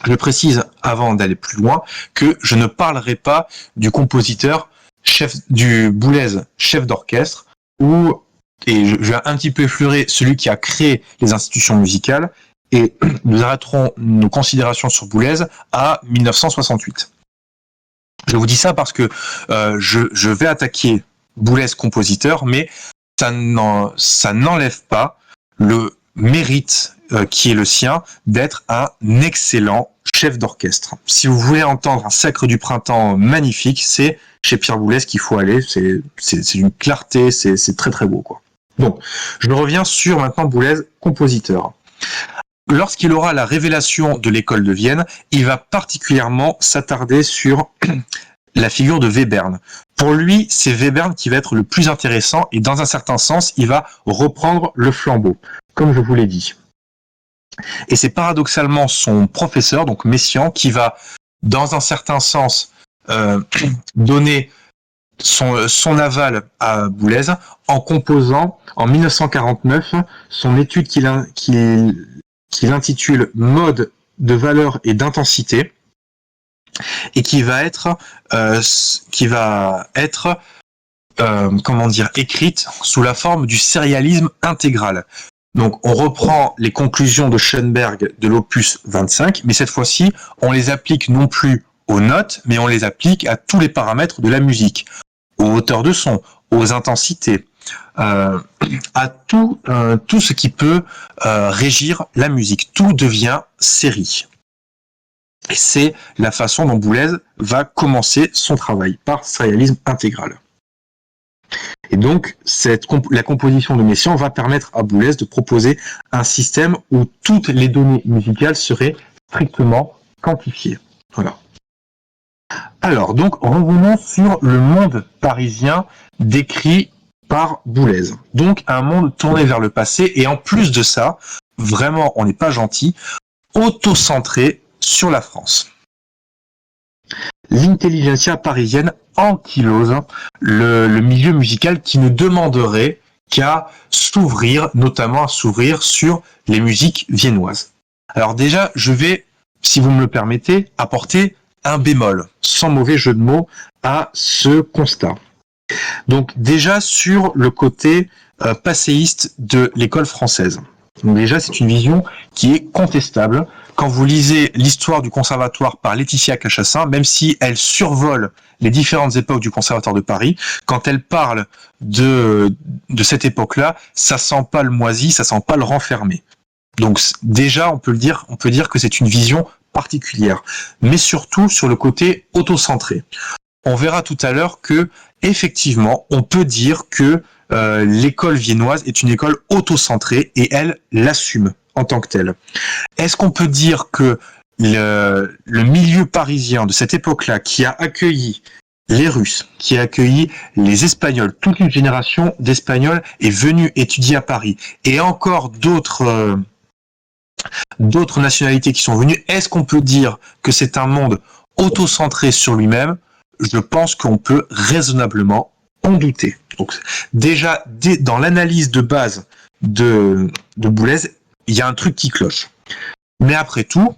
Speaker 1: Je précise, avant d'aller plus loin, que je ne parlerai pas du compositeur du Boulez chef d'orchestre, et je vais un petit peu effleurer celui qui a créé les institutions musicales, et nous arrêterons nos considérations sur Boulez à 1968. Je vous dis ça parce que je vais attaquer Boulez compositeur, mais ça n'enlève pas le mérite qui est le sien d'être un excellent chef d'orchestre. Si vous voulez entendre un Sacre du printemps magnifique, c'est chez Pierre Boulez qu'il faut aller. C'est une clarté, c'est très très beau, quoi. Donc, je reviens sur maintenant Boulez compositeur. Lorsqu'il aura la révélation de l'école de Vienne, il va particulièrement s'attarder sur la figure de Webern. Pour lui, c'est Webern qui va être le plus intéressant, et dans un certain sens, il va reprendre le flambeau, comme je vous l'ai dit. Et c'est paradoxalement son professeur, donc Messiaen, qui va, dans un certain sens, donner son aval à Boulez en composant, en 1949, son étude qu'il intitule Mode de valeur et d'intensité, et qui va être écrite sous la forme du sérialisme intégral. Donc on reprend les conclusions de Schoenberg de l'opus 25, mais cette fois-ci on les applique non plus aux notes, mais on les applique à tous les paramètres de la musique, aux hauteurs de son, aux intensités, à tout ce qui peut régir la musique. Tout devient série. Et c'est la façon dont Boulez va commencer son travail, par sérialisme intégral. Et donc, la composition de Messiaen va permettre à Boulez de proposer un système où toutes les données musicales seraient strictement quantifiées. Voilà. Alors, donc, revenons sur le monde parisien décrit par Boulez. Donc, un monde tourné vers le passé, et en plus de ça, vraiment, on n'est pas gentil, auto-centré sur la France. L'intelligentsia parisienne ankylose le milieu musical qui ne demanderait qu'à s'ouvrir, notamment à s'ouvrir sur les musiques viennoises. Alors déjà, je vais, si vous me le permettez, apporter un bémol, sans mauvais jeu de mots, à ce constat. Donc déjà sur le côté passéiste de l'école française. Donc déjà, c'est une vision qui est contestable. Quand vous lisez l'histoire du conservatoire par Laetitia Cachassin, même si elle survole les différentes époques du conservatoire de Paris, quand elle parle de cette époque-là, ça sent pas le moisi, ça sent pas le renfermé. Donc déjà, on peut dire que c'est une vision particulière, mais surtout sur le côté autocentré. On verra tout à l'heure que, effectivement, on peut dire que l'école viennoise est une école autocentrée, et elle l'assume en tant que telle. Est-ce qu'on peut dire que le milieu parisien de cette époque-là, qui a accueilli les Russes, qui a accueilli les Espagnols. Toute une génération d'Espagnols est venue étudier à Paris. Et encore d'autres nationalités qui sont venues. Est-ce qu'on peut dire que c'est un monde auto-centré sur lui-même? Je pense qu'on peut raisonnablement en douter. Donc, déjà, dans l'analyse de base de Boulez, il y a un truc qui cloche. Mais après tout,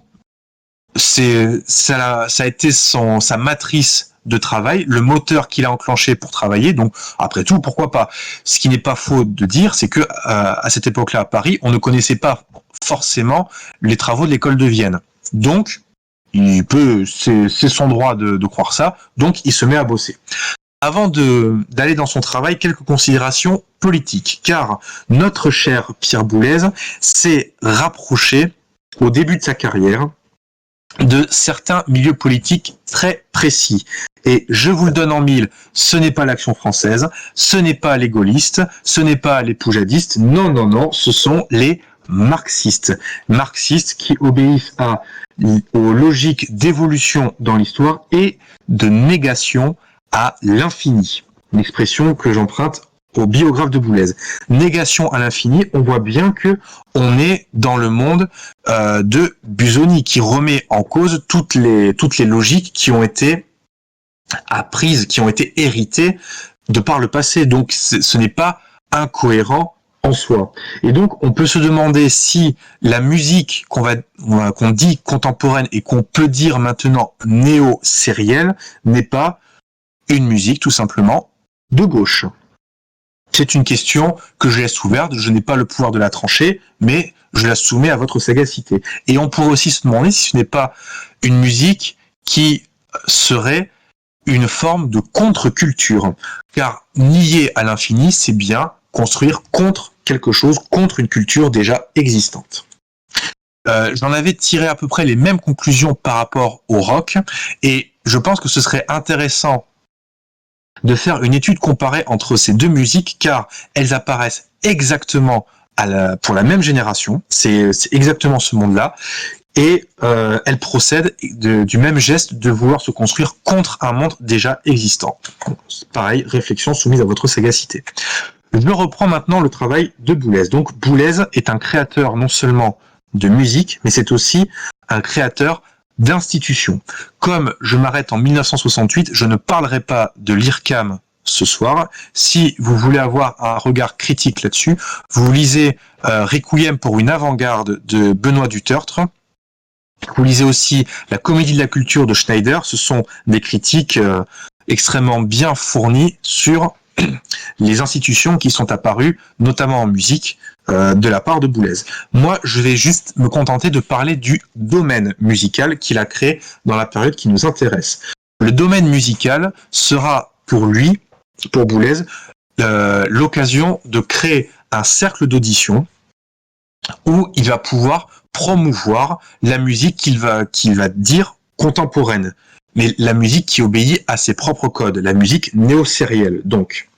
Speaker 1: ça a été sa matrice de travail, le moteur qu'il a enclenché pour travailler. Donc, après tout, pourquoi pas? Ce qui n'est pas faux de dire, c'est que à cette époque-là, à Paris, on ne connaissait pas forcément les travaux de l'école de Vienne. Donc, c'est son droit de croire ça. Donc, il se met à bosser. Avant d'aller dans son travail, quelques considérations politiques, car notre cher Pierre Boulez s'est rapproché au début de sa carrière de certains milieux politiques très précis. Et je vous le donne en mille, ce n'est pas l'Action française, ce n'est pas les gaullistes, ce n'est pas les poujadistes, non, ce sont les marxistes. Marxistes qui obéissent aux logiques d'évolution dans l'histoire et de négation à l'infini. Une expression que j'emprunte au biographe de Boulez. Négation à l'infini, on voit bien que on est dans le monde de Busoni, qui remet en cause toutes les logiques qui ont été apprises, qui ont été héritées de par le passé. Donc ce n'est pas incohérent en soi. Et donc on peut se demander si la musique qu'on dit contemporaine et qu'on peut dire maintenant néo-sérielle n'est pas une musique tout simplement de gauche. C'est une question que je laisse ouverte, je n'ai pas le pouvoir de la trancher, mais je la soumets à votre sagacité. Et on pourrait aussi se demander si ce n'est pas une musique qui serait une forme de contre-culture. Car nier à l'infini, c'est bien construire contre quelque chose, contre une culture déjà existante. J'en avais tiré à peu près les mêmes conclusions par rapport au rock, et je pense que ce serait intéressant de faire une étude comparée entre ces deux musiques, car elles apparaissent exactement pour la même génération, c'est exactement ce monde-là, et elles procèdent du même geste de vouloir se construire contre un monde déjà existant. Pareil, réflexion soumise à votre sagacité. Je reprends maintenant le travail de Boulez. Donc Boulez est un créateur non seulement de musique, mais c'est aussi un créateur d'institutions. Comme je m'arrête en 1968, je ne parlerai pas de l'IRCAM ce soir. Si vous voulez avoir un regard critique là-dessus, vous lisez Requiem pour une avant-garde de Benoît Dutertre. Vous lisez aussi La Comédie de la culture de Schneider. Ce sont des critiques extrêmement bien fournies sur les institutions qui sont apparues, notamment en musique, de la part de Boulez. Moi, je vais juste me contenter de parler du domaine musical qu'il a créé dans la période qui nous intéresse. Le domaine musical sera pour lui, pour Boulez, l'occasion de créer un cercle d'audition où il va pouvoir promouvoir la musique qu'il va dire contemporaine, mais la musique qui obéit à ses propres codes, la musique néo-sérielle, donc.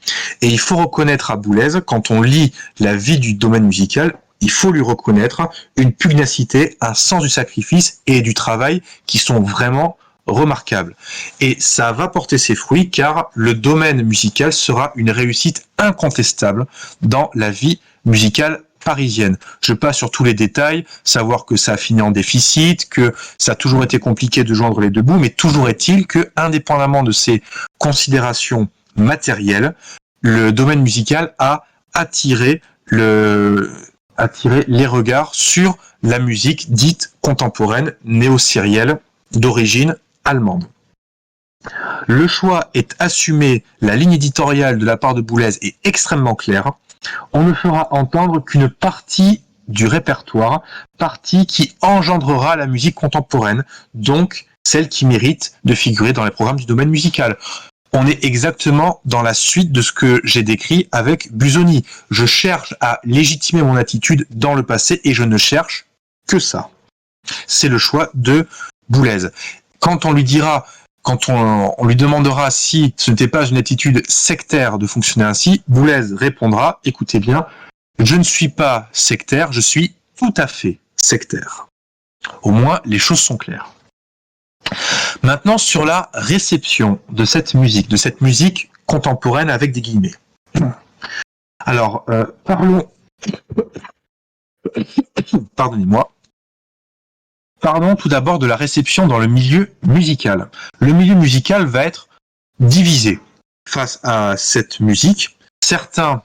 Speaker 1: Et il faut reconnaître à Boulez, quand on lit la vie du domaine musical, il faut lui reconnaître une pugnacité, un sens du sacrifice et du travail qui sont vraiment remarquables. Et ça va porter ses fruits, car le domaine musical sera une réussite incontestable dans la vie musicale parisienne. Je passe sur tous les détails, savoir que ça a fini en déficit, que ça a toujours été compliqué de joindre les deux bouts, mais toujours est-il que, indépendamment de ces considérations matérielles, le domaine musical a attiré les regards sur la musique dite contemporaine néo-sérielle d'origine allemande. Le choix est assumé, la ligne éditoriale de la part de Boulez est extrêmement claire. On ne fera entendre qu'une partie du répertoire, partie qui engendrera la musique contemporaine, donc celle qui mérite de figurer dans les programmes du domaine musical. On est exactement dans la suite de ce que j'ai décrit avec Busoni. Je cherche à légitimer mon attitude dans le passé et je ne cherche que ça. C'est le choix de Boulez. Quand on lui dira, quand on lui demandera si ce n'était pas une attitude sectaire de fonctionner ainsi, Boulez répondra, écoutez bien, je ne suis pas sectaire, je suis tout à fait sectaire. Au moins, les choses sont claires. Maintenant, sur la réception de cette musique contemporaine avec des guillemets. Alors, pardonnez-moi. Parlons tout d'abord de la réception dans le milieu musical. Le milieu musical va être divisé face à cette musique. Certains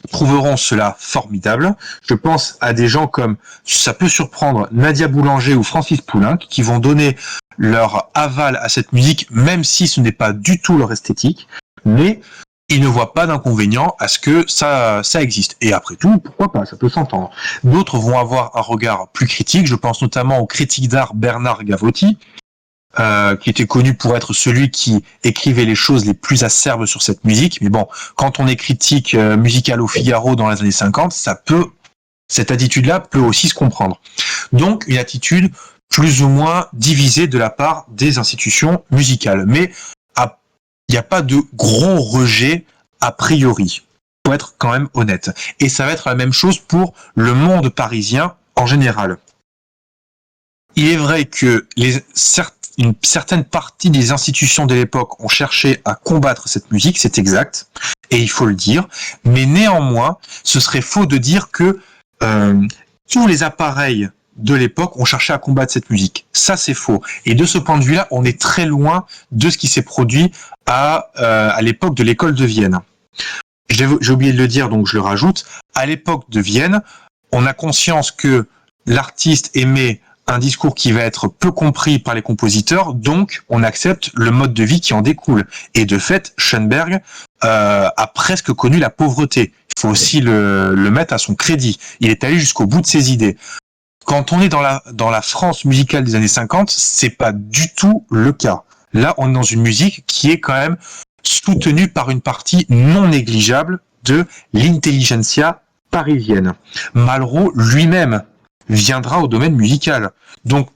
Speaker 1: trouveront cela formidable. Je pense à des gens comme, ça peut surprendre, Nadia Boulanger ou Francis Poulenc, qui vont donner leur aval à cette musique, même si ce n'est pas du tout leur esthétique, mais ils ne voient pas d'inconvénient à ce que ça existe. Et après tout, pourquoi pas, ça peut s'entendre. D'autres vont avoir un regard plus critique, je pense notamment au critique d'art Bernard Gavotti, qui était connu pour être celui qui écrivait les choses les plus acerbes sur cette musique. Mais bon, quand on est critique musical au Figaro dans les années 50, cette attitude-là peut aussi se comprendre. Donc, une attitude plus ou moins divisée de la part des institutions musicales. Mais il n'y a pas de gros rejet a priori, pour être quand même honnête. Et ça va être la même chose pour le monde parisien en général. Il est vrai que une certaine partie des institutions de l'époque ont cherché à combattre cette musique, c'est exact, et il faut le dire, mais néanmoins, ce serait faux de dire que tous les appareils de l'époque ont cherché à combattre cette musique. Ça, c'est faux. Et de ce point de vue-là, on est très loin de ce qui s'est produit à l'époque de l'école de Vienne. J'ai oublié de le dire, donc je le rajoute. À l'époque de Vienne, on a conscience que l'artiste émet un discours qui va être peu compris par les compositeurs, donc on accepte le mode de vie qui en découle. Et de fait, Schoenberg a presque connu la pauvreté. Il faut aussi le mettre à son crédit. Il est allé jusqu'au bout de ses idées. Quand on est dans la France musicale des années 50, c'est pas du tout le cas. Là, on est dans une musique qui est quand même soutenue par une partie non négligeable de l'intelligentsia parisienne. Malraux lui-même viendra au domaine musical. Donc,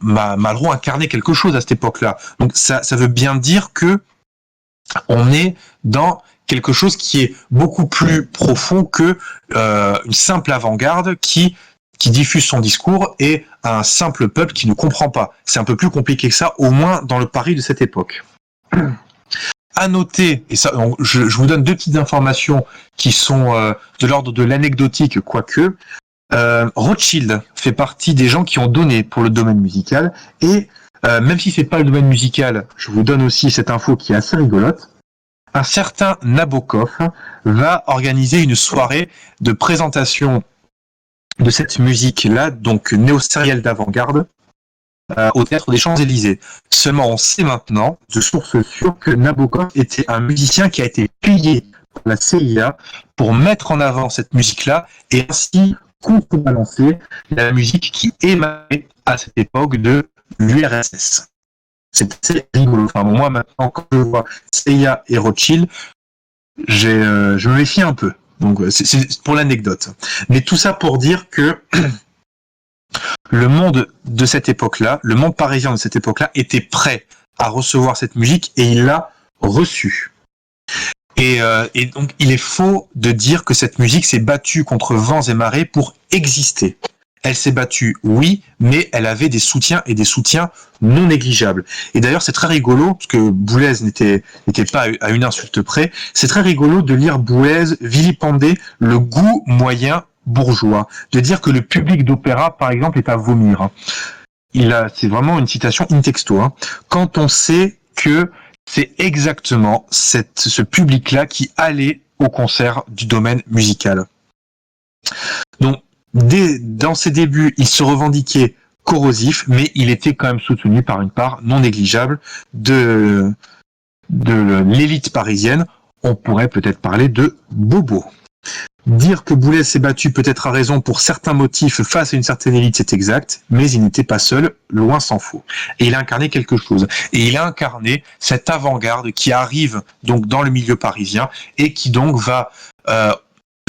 Speaker 1: Malraux incarnait quelque chose à cette époque-là. Donc, ça veut bien dire que on est dans quelque chose qui est beaucoup plus profond que une simple avant-garde qui diffuse son discours et un simple peuple qui ne comprend pas. C'est un peu plus compliqué que ça, au moins dans le Paris de cette époque. À noter, et ça, je vous donne deux petites informations qui sont de l'ordre de l'anecdotique, quoique. Rothschild fait partie des gens qui ont donné pour le domaine musical, et même si c'est pas le domaine musical, je vous donne aussi cette info qui est assez rigolote. Un certain Nabokov va organiser une soirée de présentation de cette musique-là, donc néo-sérielle d'avant-garde, au Théâtre des Champs-Élysées. Seulement, on sait maintenant, de sources sûres, que Nabokov était un musicien qui a été payé par la CIA pour mettre en avant cette musique-là et ainsi contrebalancer la musique qui émanait à cette époque de l'URSS. C'est assez rigolo. Enfin, moi, maintenant, quand je vois CIA et Rothschild, je me méfie un peu. Donc, c'est pour l'anecdote. Mais tout ça pour dire que le monde de cette époque-là, le monde parisien de cette époque-là, était prêt à recevoir cette musique et il l'a reçue. Et donc, il est faux de dire que cette musique s'est battue contre vents et marées pour exister. Elle s'est battue, oui, mais elle avait des soutiens et des soutiens non négligeables. Et d'ailleurs, c'est très rigolo, parce que Boulez n'était pas à une insulte près, c'est très rigolo de lire Boulez vilipender le goût moyen bourgeois, de dire que le public d'opéra, par exemple, est à vomir. C'est vraiment une citation in texto. Quand on sait que c'est exactement ce public-là qui allait au concert du domaine musical. Donc, dans ses débuts, il se revendiquait corrosif, mais il était quand même soutenu par une part non négligeable de l'élite parisienne. On pourrait peut-être parler de bobo. Dire que Boulez s'est battu peut-être à raison pour certains motifs face à une certaine élite, c'est exact, mais il n'était pas seul, loin s'en faut. Et il a incarné quelque chose. Et il a incarné cette avant-garde qui arrive donc dans le milieu parisien et qui donc va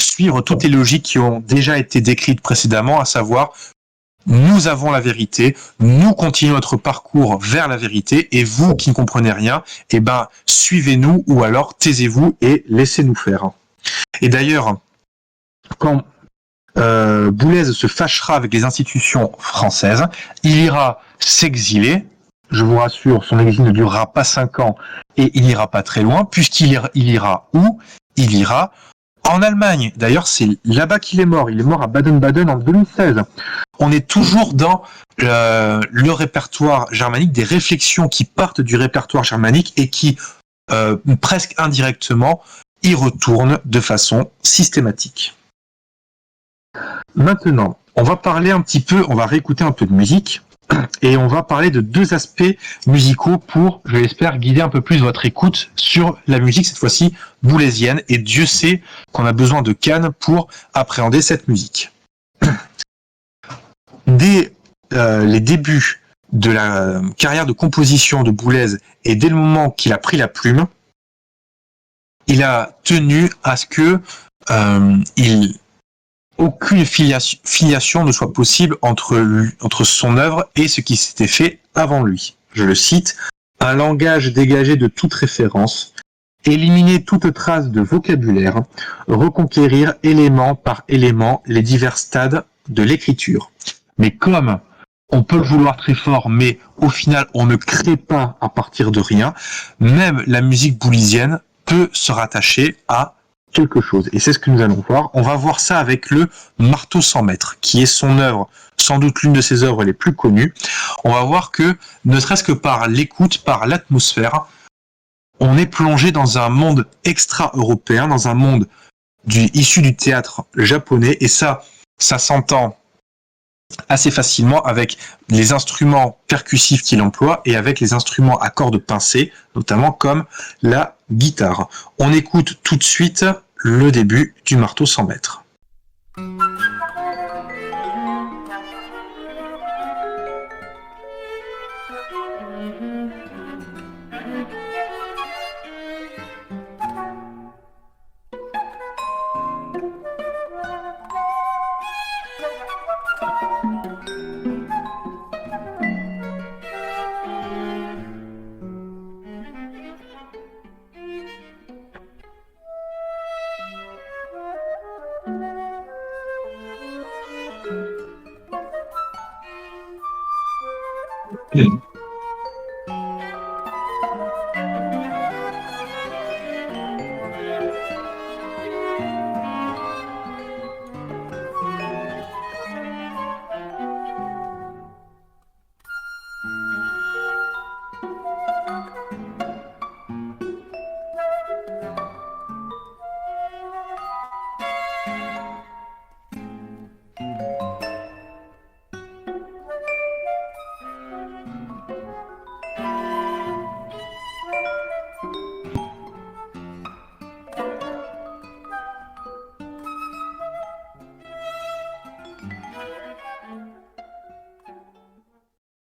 Speaker 1: suivre toutes les logiques qui ont déjà été décrites précédemment, à savoir nous avons la vérité, nous continuons notre parcours vers la vérité, et vous qui ne comprenez rien, eh ben suivez-nous ou alors taisez-vous et laissez-nous faire. Et d'ailleurs, quand Boulez se fâchera avec les institutions françaises, il ira s'exiler je vous rassure, son exil ne durera pas 5 ans et il n'ira pas très loin, puisqu'il ira où? Il ira en Allemagne. D'ailleurs, c'est là-bas qu'il est mort. Il est mort à Baden-Baden en 2016. On est toujours dans le répertoire germanique, des réflexions qui partent du répertoire germanique et qui, presque indirectement, y retournent de façon systématique. Maintenant, on va parler un petit peu, on va réécouter un peu de musique et on va parler de 2 aspects musicaux pour, je l'espère, guider un peu plus votre écoute sur la musique, cette fois-ci boulésienne, et Dieu sait qu'on a besoin de Cannes pour appréhender cette musique. Dès les débuts de la carrière de composition de Boulez et dès le moment qu'il a pris la plume, il a tenu à ce que aucune filiation ne soit possible entre son œuvre et ce qui s'était fait avant lui. Je le cite, « Un langage dégagé de toute référence, éliminer toute trace de vocabulaire, reconquérir élément par élément les divers stades de l'écriture. » Mais comme on peut le vouloir très fort, mais au final on ne crée pas à partir de rien, même la musique boulésienne peut se rattacher à quelque chose. Et c'est ce que nous allons voir. On va voir ça avec le Marteau sans maître, qui est son œuvre, sans doute l'une de ses œuvres les plus connues. On va voir que, ne serait-ce que par l'écoute, par l'atmosphère, on est plongé dans un monde extra-européen, dans un monde issu du théâtre japonais, et ça s'entend assez facilement avec les instruments percussifs qu'il emploie et avec les instruments à cordes pincées, notamment comme la guitare. On écoute tout de suite le début du Marteau sans maître.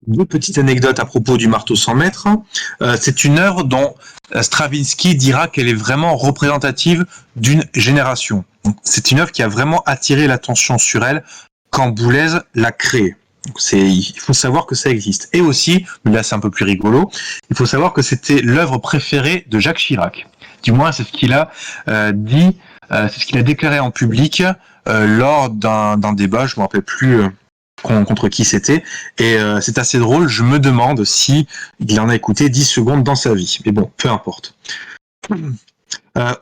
Speaker 1: Deux petites anecdotes à propos du Marteau sans maître. C'est une œuvre dont Stravinsky dira qu'elle est vraiment représentative d'une génération. Donc, c'est une œuvre qui a vraiment attiré l'attention sur elle quand Boulez l'a créée. Il faut savoir que ça existe. Et aussi, mais là c'est un peu plus rigolo, il faut savoir que c'était l'œuvre préférée de Jacques Chirac. Du moins, c'est ce qu'il a dit, c'est ce qu'il a déclaré en public lors d'un débat, je ne me rappelle plus contre qui c'était, et c'est assez drôle, je me demande si il en a écouté 10 secondes dans sa vie, mais bon, peu importe.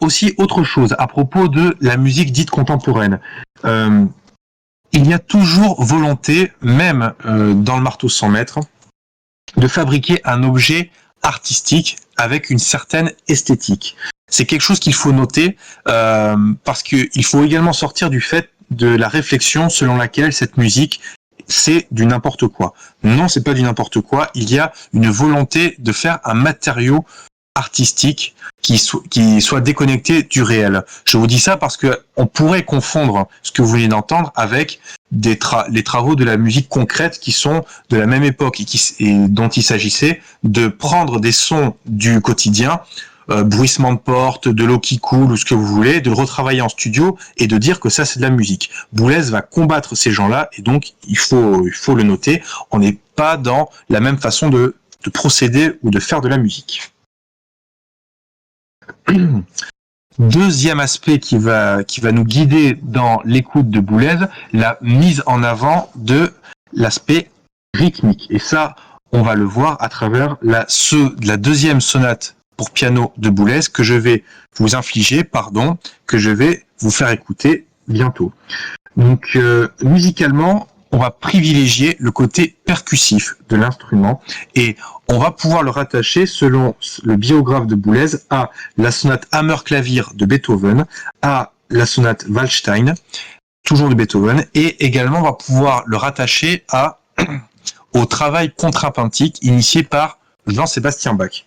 Speaker 1: Aussi, autre chose, à propos de la musique dite contemporaine, il y a toujours volonté, même dans le Marteau sans maître, de fabriquer un objet artistique avec une certaine esthétique. C'est quelque chose qu'il faut noter, parce qu'il faut également sortir du fait de la réflexion selon laquelle cette musique c'est du n'importe quoi. Non, c'est pas du n'importe quoi. Il y a une volonté de faire un matériau artistique qui soit déconnecté du réel. Je vous dis ça parce que on pourrait confondre ce que vous venez d'entendre avec les travaux de la musique concrète qui sont de la même époque et dont il s'agissait de prendre des sons du quotidien, bruissement de porte, de l'eau qui coule ou ce que vous voulez, de le retravailler en studio et de dire que ça c'est de la musique. Boulez va combattre ces gens-là et donc il faut le noter, on n'est pas dans la même façon de procéder ou de faire de la musique. Deuxième aspect qui va nous guider dans l'écoute de Boulez, la mise en avant de l'aspect rythmique. Et ça, on va le voir à travers la deuxième sonate pour piano de Boulez que je vais vous infliger, que je vais vous faire écouter bientôt. Donc, musicalement, on va privilégier le côté percussif de l'instrument et on va pouvoir le rattacher, selon le biographe de Boulez, à la sonate Hammer-Clavier de Beethoven, à la sonate Waldstein, toujours de Beethoven, et également on va pouvoir le rattacher au travail contrapuntique initié par Jean-Sébastien Bach.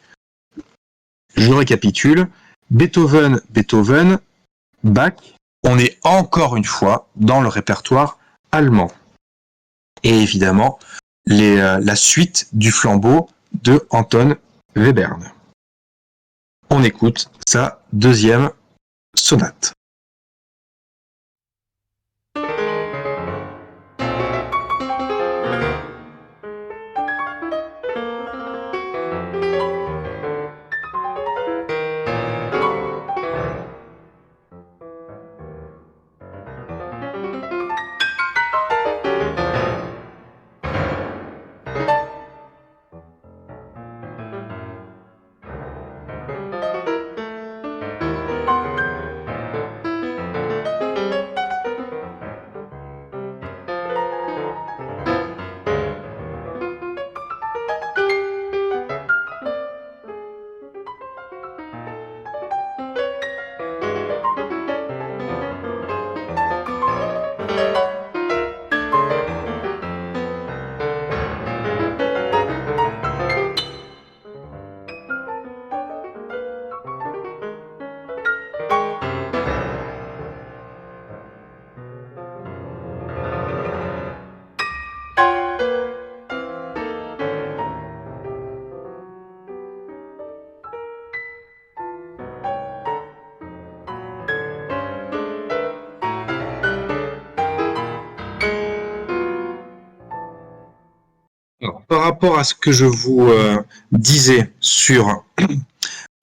Speaker 1: Je récapitule, Beethoven, Bach, on est encore une fois dans le répertoire allemand. Et évidemment, la suite du flambeau de Anton Webern. On écoute sa deuxième sonate. Alors, par rapport à ce que je vous disais sur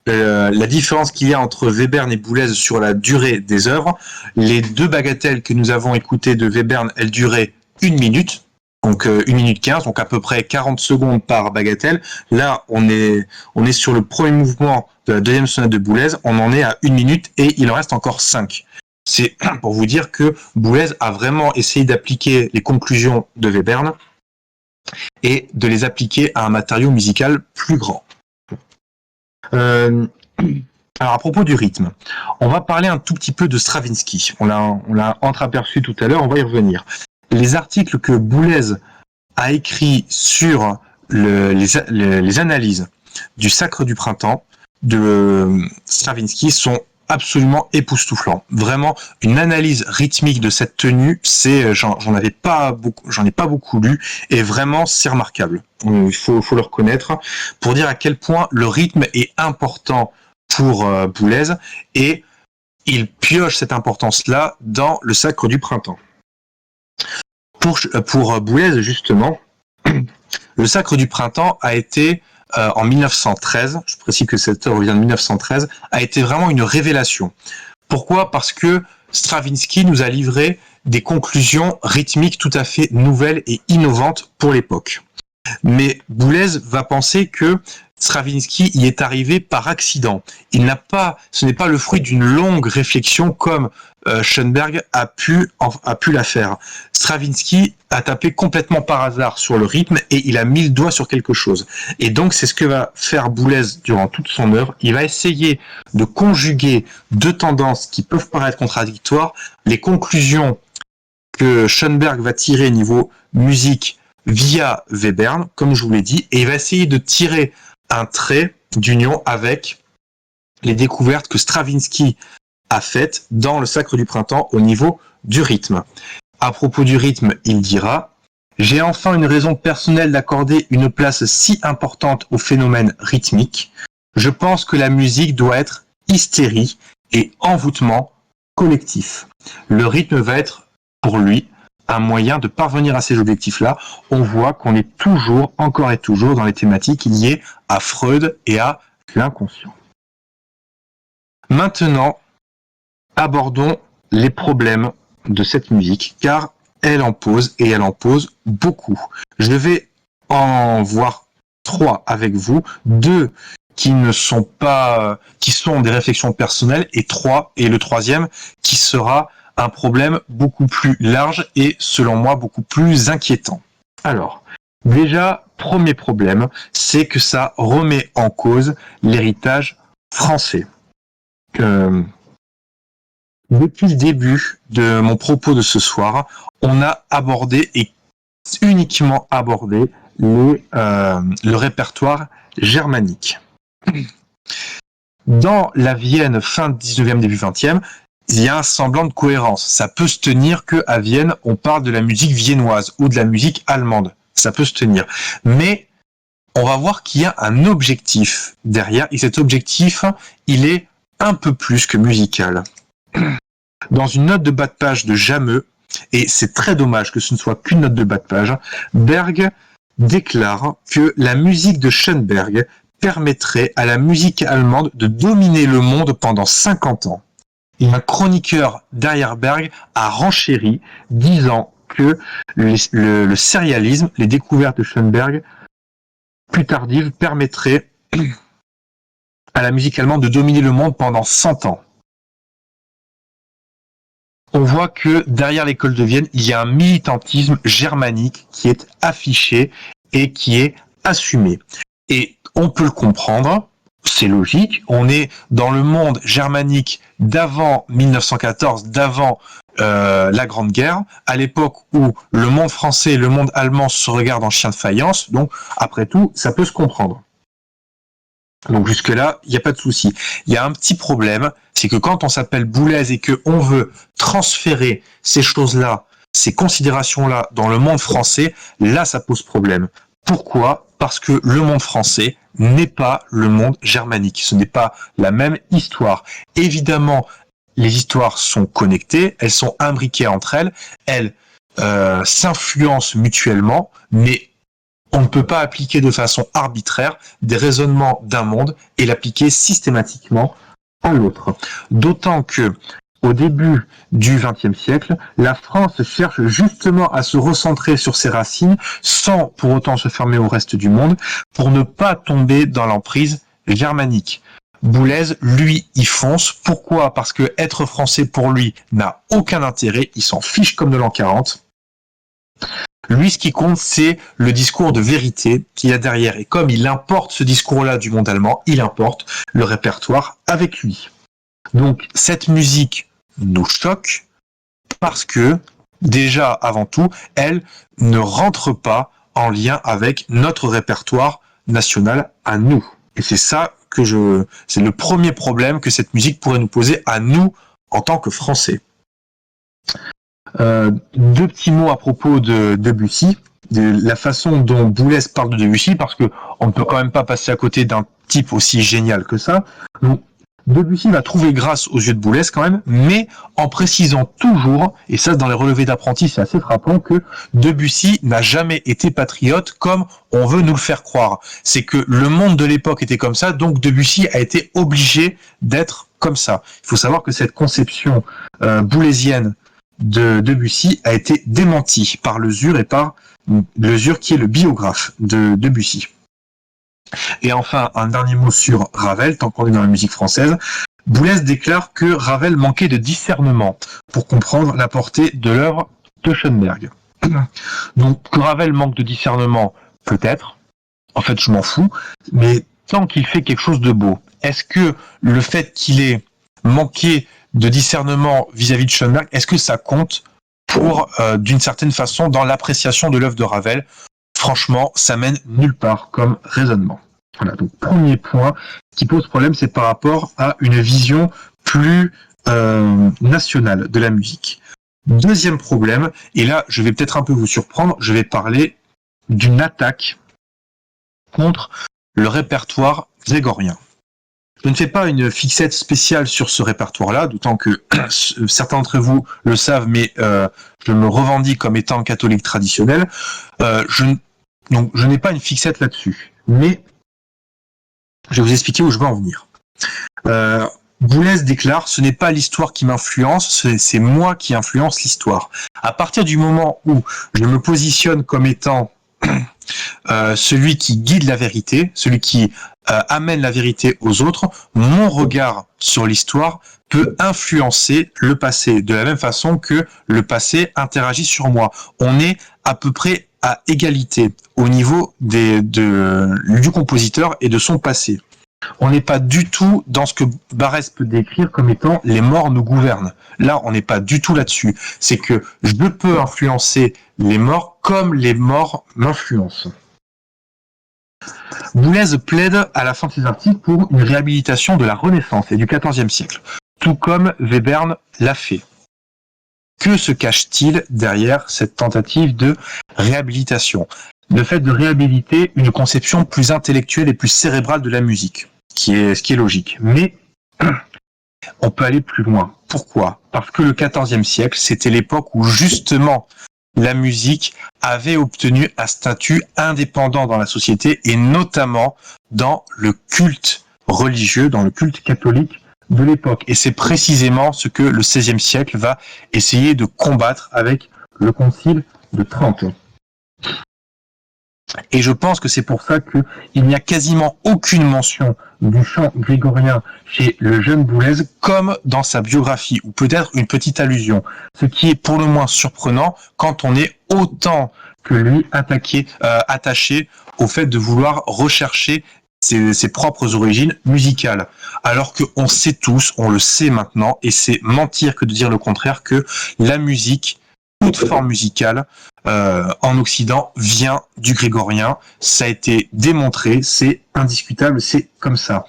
Speaker 1: la différence qu'il y a entre Webern et Boulez sur la durée des œuvres, les deux bagatelles que nous avons écoutées de Webern, elles duraient 1 minute, donc 1 minute 15, donc à peu près 40 secondes par bagatelle. Là, on est sur le premier mouvement de la deuxième sonate de Boulez, on en est à 1 minute et il en reste encore 5. C'est pour vous dire que Boulez a vraiment essayé d'appliquer les conclusions de Webern et de les appliquer à un matériau musical plus grand. Alors à propos du rythme, on va parler un tout petit peu de Stravinsky. On l'a entreaperçu tout à l'heure, on va y revenir. Les articles que Boulez a écrits sur les analyses du Sacre du Printemps de Stravinsky sont absolument époustouflants. Vraiment, une analyse rythmique de cette tenue, j'en ai pas beaucoup lu, et vraiment, c'est remarquable. Il faut le reconnaître, pour dire à quel point le rythme est important pour Boulez, et il pioche cette importance-là dans le Sacre du Printemps. Pour Boulez, justement, le Sacre du Printemps a été en 1913, je précise que cette œuvre vient de 1913, a été vraiment une révélation. Pourquoi ? Parce que Stravinsky nous a livré des conclusions rythmiques tout à fait nouvelles et innovantes pour l'époque. Mais Boulez va penser que Stravinsky y est arrivé par accident. Ce n'est pas le fruit d'une longue réflexion comme Schoenberg a pu la faire. Stravinsky a tapé complètement par hasard sur le rythme et il a mis le doigt sur quelque chose. Et donc c'est ce que va faire Boulez durant toute son œuvre. Il va essayer de conjuguer deux tendances qui peuvent paraître contradictoires, les conclusions que Schoenberg va tirer niveau musique via Webern, comme je vous l'ai dit, et il va essayer de tirer un trait d'union avec les découvertes que Stravinsky a faites dans le Sacre du Printemps au niveau du rythme. À propos du rythme, il dira « J'ai enfin une raison personnelle d'accorder une place si importante au phénomène rythmique. Je pense que la musique doit être hystérie et envoûtement collectif. Le rythme va être, pour lui, un moyen de parvenir à ces objectifs-là. On voit qu'on est toujours, encore et toujours, dans les thématiques liées à Freud et à l'inconscient. Maintenant, abordons les problèmes de cette musique, car elle en pose, et elle en pose beaucoup. Je vais en voir 3 avec vous, 2 qui ne sont pas, qui sont des réflexions personnelles, et 3, et le troisième, qui sera un problème beaucoup plus large et, selon moi, beaucoup plus inquiétant. Alors, déjà, premier problème, c'est que ça remet en cause l'héritage français. Depuis le début de mon propos de ce soir, on a abordé et uniquement abordé le répertoire germanique. Dans la Vienne fin 19e, début 20e, il y a un semblant de cohérence. Ça peut se tenir qu'à Vienne, on parle de la musique viennoise ou de la musique allemande. Ça peut se tenir. Mais on va voir qu'il y a un objectif derrière, et cet objectif, il est un peu plus que musical. Dans une note de bas de page de Jameux, et c'est très dommage que ce ne soit qu'une note de bas de page, Berg déclare que la musique de Schoenberg permettrait à la musique allemande de dominer le monde pendant 50 ans. Et un chroniqueur derrière Berg a renchéri, disant que le sérialisme, les découvertes de Schoenberg, plus tardives, permettraient à la musique allemande de dominer le monde pendant 100 ans. On voit que derrière l'école de Vienne, il y a un militantisme germanique qui est affiché et qui est assumé. Et on peut le comprendre, c'est logique, on est dans le monde germanique d'avant 1914, d'avant la Grande Guerre, à l'époque où le monde français et le monde allemand se regardent en chien de faïence, donc après tout, ça peut se comprendre. Donc jusque-là, il n'y a pas de souci. Il y a un petit problème, c'est que quand on s'appelle Boulez et qu'on veut transférer ces choses-là, ces considérations-là dans le monde français, là ça pose problème. Pourquoi ? Parce que le monde français n'est pas le monde germanique. Ce n'est pas la même histoire. Évidemment, les histoires sont connectées, elles sont imbriquées entre elles, elles s'influencent mutuellement, mais on ne peut pas appliquer de façon arbitraire des raisonnements d'un monde et l'appliquer systématiquement à l'autre. D'autant que, au début du XXe siècle, la France cherche justement à se recentrer sur ses racines sans pour autant se fermer au reste du monde pour ne pas tomber dans l'emprise germanique. Boulez, lui, y fonce. Pourquoi ? Parce que être français pour lui n'a aucun intérêt, il s'en fiche comme de l'an 40. Lui, ce qui compte, c'est le discours de vérité qu'il y a derrière. Et comme il importe ce discours-là du monde allemand, il importe le répertoire avec lui. Donc, cette musique nous choque parce que, déjà, avant tout, elle ne rentre pas en lien avec notre répertoire national à nous. Et c'est ça c'est le premier problème que cette musique pourrait nous poser à nous en tant que Français. Deux petits mots à propos de Debussy, de la façon dont Boulez parle de Debussy, parce que on ne peut quand même pas passer à côté d'un type aussi génial que ça. Donc, Debussy va trouver grâce aux yeux de Boulez quand même, mais en précisant toujours, et ça dans les relevés d'apprentis c'est assez frappant, que Debussy n'a jamais été patriote comme on veut nous le faire croire. C'est que le monde de l'époque était comme ça, donc Debussy a été obligé d'être comme ça. Il faut savoir que cette conception boulésienne de Debussy a été démentie par Lezur et par Lezur qui est le biographe de Debussy. Et enfin, un dernier mot sur Ravel, tant qu'on est dans la musique française. Boulez déclare que Ravel manquait de discernement pour comprendre la portée de l'œuvre de Schoenberg. Donc, que Ravel manque de discernement, peut-être. En fait, je m'en fous. Mais tant qu'il fait quelque chose de beau, est-ce que le fait qu'il ait manqué de discernement vis-à-vis de Schoenberg, est-ce que ça compte pour, d'une certaine façon, dans l'appréciation de l'œuvre de Ravel ? Franchement, ça mène nulle part comme raisonnement. Voilà, donc premier point qui pose problème, c'est par rapport à une vision plus nationale de la musique. Deuxième problème, et là je vais peut-être un peu vous surprendre, je vais parler d'une attaque contre le répertoire grégorien. Je ne fais pas une fixette spéciale sur ce répertoire-là, d'autant que certains d'entre vous le savent, mais je me revendique comme étant catholique traditionnel. Donc, je n'ai pas une fixette là-dessus, mais je vais vous expliquer où je veux en venir. Boulez déclare « Ce n'est pas l'histoire qui m'influence, c'est moi qui influence l'histoire. » À partir du moment où je me positionne comme étant celui qui guide la vérité, celui qui amène la vérité aux autres, mon regard sur l'histoire peut influencer le passé, de la même façon que le passé interagit sur moi. On est à peu près à égalité au niveau du compositeur et de son passé. On n'est pas du tout dans ce que Barès peut décrire comme étant les morts nous gouvernent. Là, on n'est pas du tout là-dessus. C'est que je peux influencer les morts comme les morts m'influencent. Boulez plaide à la fin de ses articles pour une réhabilitation de la Renaissance et du XIVe siècle, tout comme Webern l'a fait. Que se cache-t-il derrière cette tentative de réhabilitation ? Le fait de réhabiliter une conception plus intellectuelle et plus cérébrale de la musique, ce qui est logique. Mais on peut aller plus loin. Pourquoi ? Parce que le XIVe siècle, c'était l'époque où justement la musique avait obtenu un statut indépendant dans la société et notamment dans le culte religieux, dans le culte catholique de l'époque. Et c'est précisément ce que le XVIe siècle va essayer de combattre avec le Concile de Trente. Et je pense que c'est pour ça qu'il n'y a quasiment aucune mention du chant grégorien chez le jeune Boulez, comme dans sa biographie, ou peut-être une petite allusion. Ce qui est pour le moins surprenant quand on est autant que lui attaché au fait de vouloir rechercher ses propres origines musicales. Alors qu'on sait tous, on le sait maintenant, et c'est mentir que de dire le contraire, que la musique, toute forme musicale, en Occident vient du grégorien. Ça a été démontré, c'est indiscutable, c'est comme ça.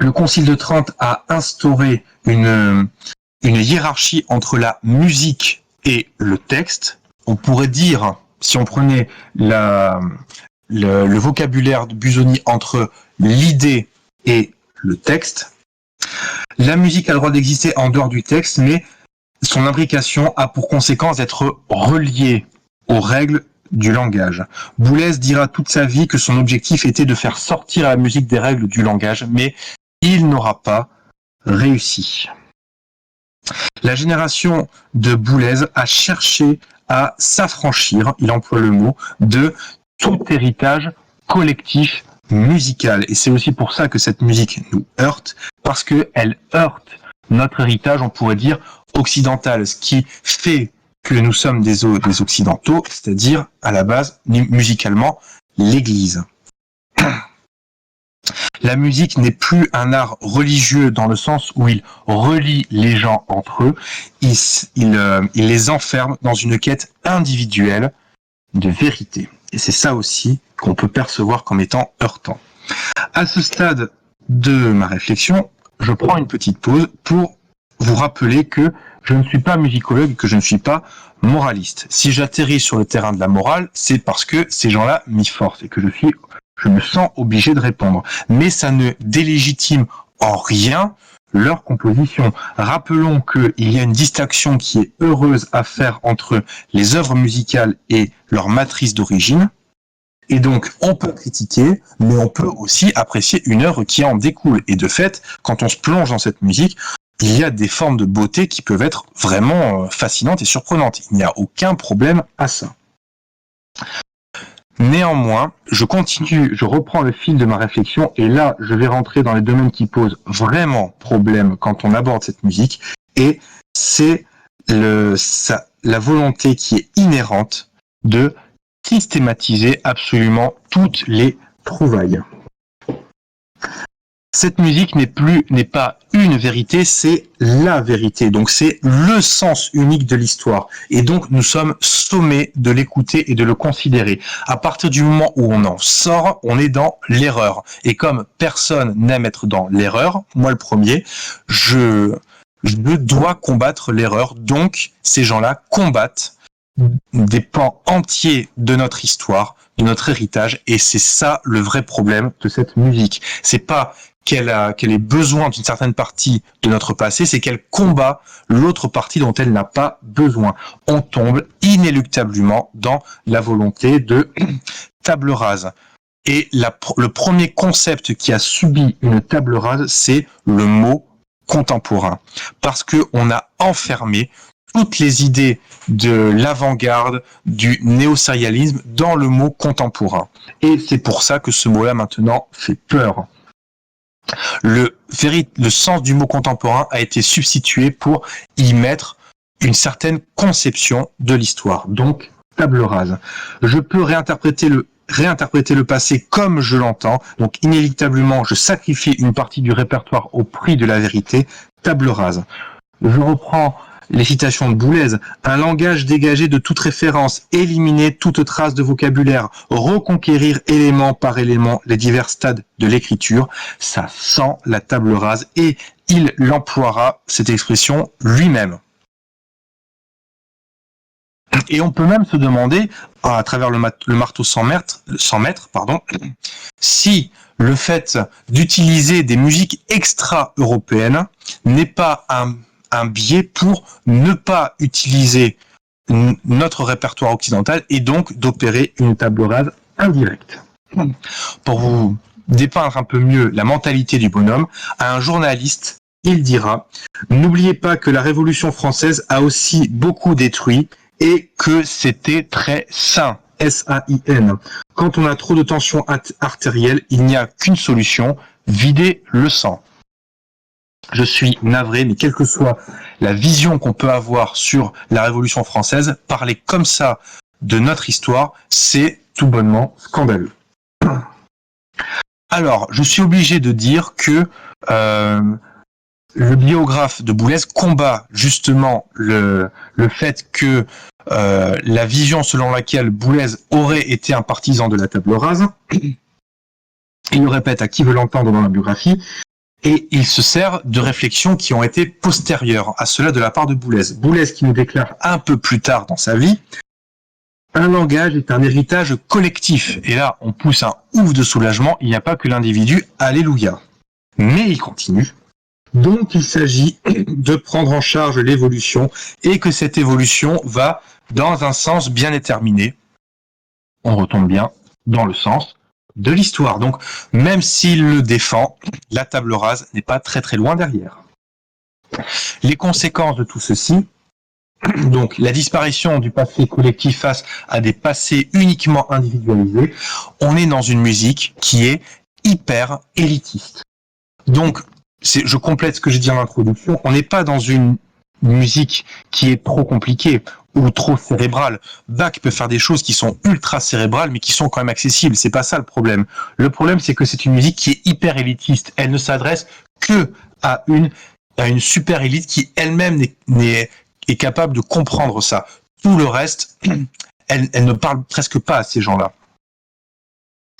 Speaker 1: Le Concile de Trente a instauré une hiérarchie entre la musique et le texte. On pourrait dire, si on prenait le vocabulaire de Busoni entre l'idée et le texte, la musique a le droit d'exister en dehors du texte, mais son imbrication a pour conséquence d'être reliée aux règles du langage. Boulez dira toute sa vie que son objectif était de faire sortir la musique des règles du langage, mais il n'aura pas réussi. La génération de Boulez a cherché à s'affranchir, il emploie le mot, de tout héritage collectif musical. Et c'est aussi pour ça que cette musique nous heurte, parce qu'elle heurte notre héritage, on pourrait dire, occidental, ce qui fait que nous sommes des occidentaux, c'est-à-dire, à la base, musicalement, l'Église. La musique n'est plus un art religieux dans le sens où il relie les gens entre eux, il les enferme dans une quête individuelle de vérité. Et c'est ça aussi qu'on peut percevoir comme étant heurtant. À ce stade de ma réflexion, je prends une petite pause pour vous rappeler que je ne suis pas musicologue et que je ne suis pas moraliste. Si j'atterris sur le terrain de la morale, c'est parce que ces gens-là m'y forcent et que je me sens obligé de répondre. Mais ça ne délégitime en rien leur composition. Rappelons qu'il y a une distinction qui est heureuse à faire entre les œuvres musicales et leur matrice d'origine. Et donc, on peut critiquer, mais on peut aussi apprécier une œuvre qui en découle. Et de fait, quand on se plonge dans cette musique, il y a des formes de beauté qui peuvent être vraiment fascinantes et surprenantes. Il n'y a aucun problème à ça. Néanmoins, je reprends le fil de ma réflexion, et là, je vais rentrer dans les domaines qui posent vraiment problème quand on aborde cette musique, et c'est la volonté qui est inhérente de systématiser absolument toutes les trouvailles. Cette musique n'est pas une vérité, c'est la vérité. Donc c'est le sens unique de l'histoire. Et donc nous sommes sommés de l'écouter et de le considérer. À partir du moment où on en sort, on est dans l'erreur. Et comme personne n'aime être dans l'erreur, moi le premier, je dois combattre l'erreur. Donc ces gens-là combattent des pans entiers de notre histoire, de notre héritage, et c'est ça le vrai problème de cette musique. C'est pas qu'elle ait besoin d'une certaine partie de notre passé, c'est qu'elle combat l'autre partie dont elle n'a pas besoin. On tombe inéluctablement dans la volonté de table rase. Et le premier concept qui a subi une table rase, c'est le mot contemporain. Parce qu'on a enfermé toutes les idées de l'avant-garde, du néo-sérialisme dans le mot contemporain. Et c'est pour ça que ce mot-là maintenant fait peur. Le sens du mot contemporain a été substitué pour y mettre une certaine conception de l'histoire. Donc, table rase. Je peux réinterpréter le passé comme je l'entends. Donc, inéluctablement, je sacrifie une partie du répertoire au prix de la vérité. Table rase. Je reprends les citations de Boulez, un langage dégagé de toute référence, éliminer toute trace de vocabulaire, reconquérir élément par élément les divers stades de l'écriture, ça sent la table rase et il l'emploiera, cette expression, lui-même. Et on peut même se demander, à travers le marteau 100 mètres, si le fait d'utiliser des musiques extra-européennes n'est pas un biais pour ne pas utiliser notre répertoire occidental et donc d'opérer une table rase indirecte. Pour vous dépeindre un peu mieux la mentalité du bonhomme, à un journaliste, il dira « N'oubliez pas que la Révolution française a aussi beaucoup détruit et que c'était très sain. S-A-I-N. Quand on a trop de tension artérielle, il n'y a qu'une solution, vider le sang. » Je suis navré, mais quelle que soit la vision qu'on peut avoir sur la Révolution française, parler comme ça de notre histoire, c'est tout bonnement scandaleux. Alors, je suis obligé de dire que le biographe de Boulez combat justement le fait que la vision selon laquelle Boulez aurait été un partisan de la table rase. Il le répète à qui veut l'entendre dans la biographie. Et il se sert de réflexions qui ont été postérieures à cela de la part de Boulez. Boulez qui nous déclare un peu plus tard dans sa vie, un langage est un héritage collectif. Et là, on pousse un ouf de soulagement, il n'y a pas que l'individu, alléluia. Mais il continue. Donc il s'agit de prendre en charge l'évolution et que cette évolution va dans un sens bien déterminé. On retombe bien dans le sens de l'histoire. Donc, même s'il le défend, la table rase n'est pas très très loin derrière. Les conséquences de tout ceci, donc la disparition du passé collectif face à des passés uniquement individualisés, on est dans une musique qui est hyper élitiste. Donc, je complète ce que j'ai dit en introduction, on n'est pas dans une musique qui est trop compliquée ou trop cérébrale. Bach peut faire des choses qui sont ultra cérébrales mais qui sont quand même accessibles, c'est pas ça le problème. Le problème c'est que c'est une musique qui est hyper élitiste, elle ne s'adresse que à une super élite qui elle-même est capable de comprendre ça. Tout le reste, elle ne parle presque pas à ces gens-là.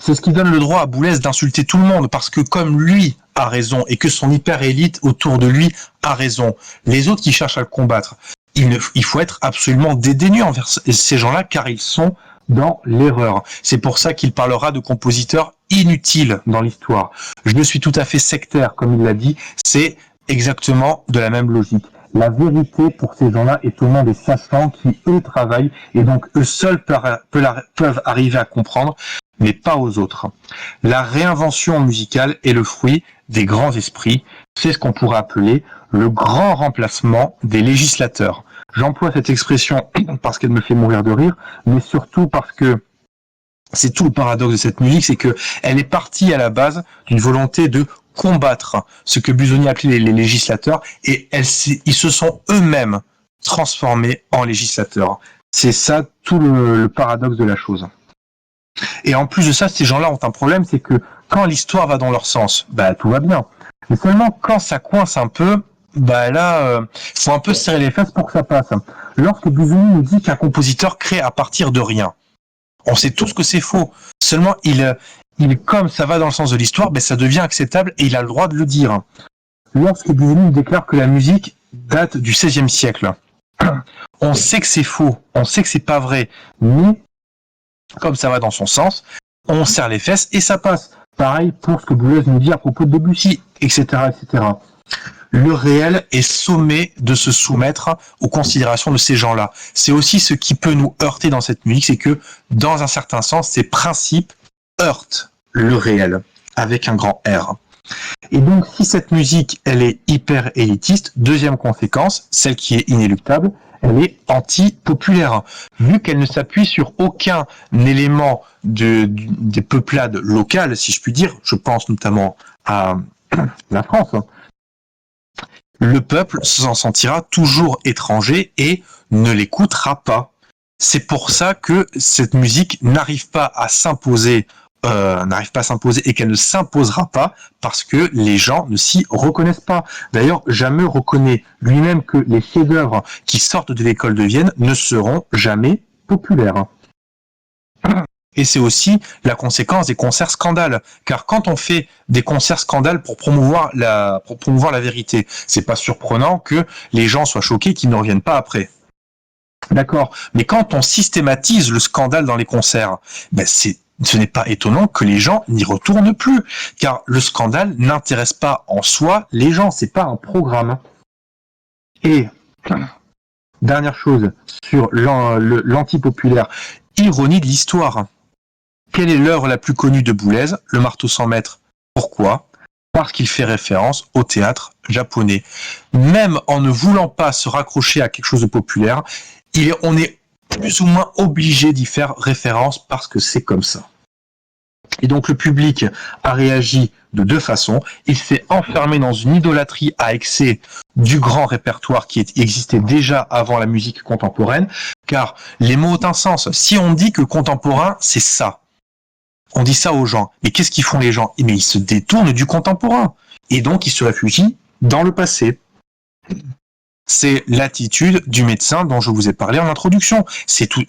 Speaker 1: C'est ce qui donne le droit à Boulez d'insulter tout le monde, parce que comme lui a raison, et que son hyper-élite autour de lui a raison, les autres qui cherchent à le combattre, il faut être absolument dédaigneux envers ces gens-là, car ils sont dans l'erreur. C'est pour ça qu'il parlera de compositeurs inutiles dans l'histoire. Je suis tout à fait sectaire, comme il l'a dit, c'est exactement de la même logique. La vérité pour ces gens-là est aux mains des sachants qui, eux, travaillent, et donc eux seuls peuvent arriver à comprendre, mais pas aux autres. La réinvention musicale est le fruit des grands esprits. C'est ce qu'on pourrait appeler le grand remplacement des législateurs. J'emploie cette expression parce qu'elle me fait mourir de rire, mais surtout parce que c'est tout le paradoxe de cette musique, c'est que elle est partie à la base d'une volonté de combattre ce que Busoni appelait les législateurs, et ils se sont eux-mêmes transformés en législateurs. C'est ça tout le paradoxe de la chose. Et en plus de ça, ces gens-là ont un problème, c'est que quand l'histoire va dans leur sens, tout va bien. Mais seulement quand ça coince un peu, faut un peu serrer les fesses pour que ça passe. Lorsque Busoni nous dit qu'un compositeur crée à partir de rien, on sait tous que c'est faux. Seulement, il comme ça va dans le sens de l'histoire, ça devient acceptable et il a le droit de le dire. Lorsque Busoni déclare que la musique date du XVIe siècle, on sait que c'est faux, on sait que c'est pas vrai, mais comme ça va dans son sens, on serre les fesses et ça passe. Pareil pour ce que Boulez nous dit à propos de Debussy, etc., etc. Le réel est sommé de se soumettre aux considérations de ces gens-là. C'est aussi ce qui peut nous heurter dans cette musique, c'est que, dans un certain sens, ces principes heurtent le réel, avec un grand R. Et donc, si cette musique, elle est hyper élitiste, deuxième conséquence, celle qui est inéluctable, elle est anti-populaire, vu qu'elle ne s'appuie sur aucun élément des peuplades locales, si je puis dire. Je pense notamment à la France. Le peuple s'en sentira toujours étranger et ne l'écoutera pas. C'est pour ça que cette musique n'arrive pas à s'imposer et qu'elle ne s'imposera pas parce que les gens ne s'y reconnaissent pas. D'ailleurs, Jameux reconnaît lui-même que les chefs-d'œuvre qui sortent de l'école de Vienne ne seront jamais populaires. Et c'est aussi la conséquence des concerts scandales. Car quand on fait des concerts scandales pour promouvoir la vérité, c'est pas surprenant que les gens soient choqués qu'ils ne reviennent pas après. D'accord. Mais quand on systématise le scandale dans les concerts, ce n'est pas étonnant que les gens n'y retournent plus. Car le scandale n'intéresse pas en soi les gens, c'est pas un programme. Et, dernière chose, sur l'anti-populaire, ironie de l'histoire. Quelle est l'œuvre la plus connue de Boulez? Le marteau sans maître. Pourquoi? Parce qu'il fait référence au théâtre japonais. Même en ne voulant pas se raccrocher à quelque chose de populaire, on est plus ou moins obligé d'y faire référence parce que c'est comme ça. Et donc le public a réagi de deux façons. Il s'est enfermé dans une idolâtrie à excès du grand répertoire qui existait déjà avant la musique contemporaine, car les mots ont un sens. Si on dit que contemporain, c'est ça. On dit ça aux gens. Mais qu'est-ce qu'ils font les gens? Mais ils se détournent du contemporain. Et donc ils se réfugient dans le passé. C'est l'attitude du médecin dont je vous ai parlé en introduction. C'est tout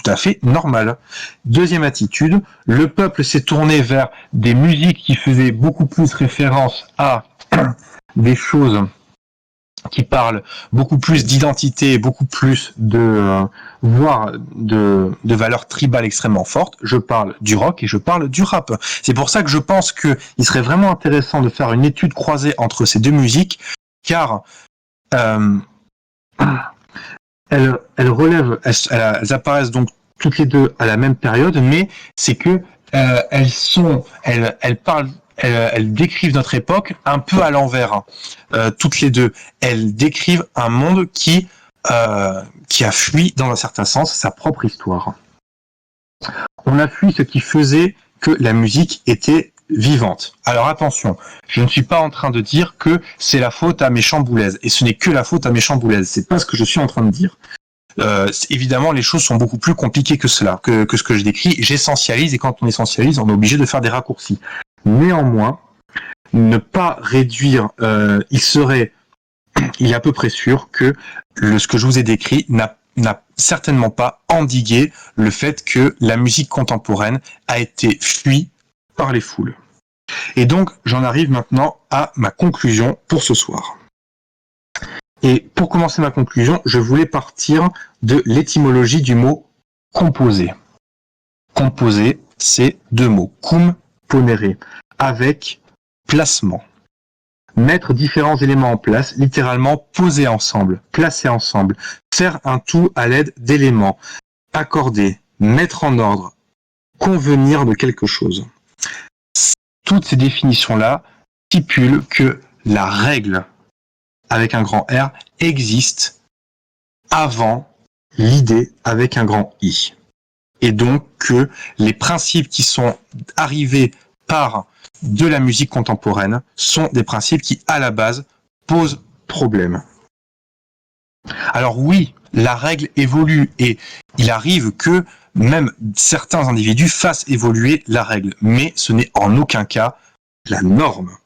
Speaker 1: à fait normal. Deuxième attitude, le peuple s'est tourné vers des musiques qui faisaient beaucoup plus référence à des choses qui parlent beaucoup plus d'identité, beaucoup plus voire de valeurs tribales extrêmement fortes. Je parle du rock et je parle du rap. C'est pour ça que je pense qu'il serait vraiment intéressant de faire une étude croisée entre ces deux musiques, car elles apparaissent donc toutes les deux à la même période, mais c'est que elles décrivent notre époque un peu à l'envers. Toutes les deux, elles décrivent un monde qui a fui, dans un certain sens, sa propre histoire. On a fui ce qui faisait que la musique était vivante. Alors attention, je ne suis pas en train de dire que c'est la faute à Méchant Boulez, et ce n'est que la faute à Méchant Boulez, c'est pas ce que je suis en train de dire. Évidemment, les choses sont beaucoup plus compliquées que cela, que ce que je décris. J'essentialise, et quand on essentialise, on est obligé de faire des raccourcis. Néanmoins, ne pas réduire, il est à peu près sûr que ce que je vous ai décrit n'a certainement pas endigué le fait que la musique contemporaine a été fuie par les foules. Et donc, j'en arrive maintenant à ma conclusion pour ce soir. Et pour commencer ma conclusion, je voulais partir de l'étymologie du mot composer. Composer, c'est deux mots. Cum ponere, avec placement. Mettre différents éléments en place, littéralement poser ensemble, placer ensemble, faire un tout à l'aide d'éléments, accorder, mettre en ordre, convenir de quelque chose. Toutes ces définitions-là stipulent que la règle, avec un grand R, existe avant l'idée avec un grand I. Et donc que les principes qui sont arrivés par de la musique contemporaine sont des principes qui, à la base, posent problème. Alors oui, la règle évolue et il arrive que même certains individus fassent évoluer la règle, mais ce n'est en aucun cas la norme.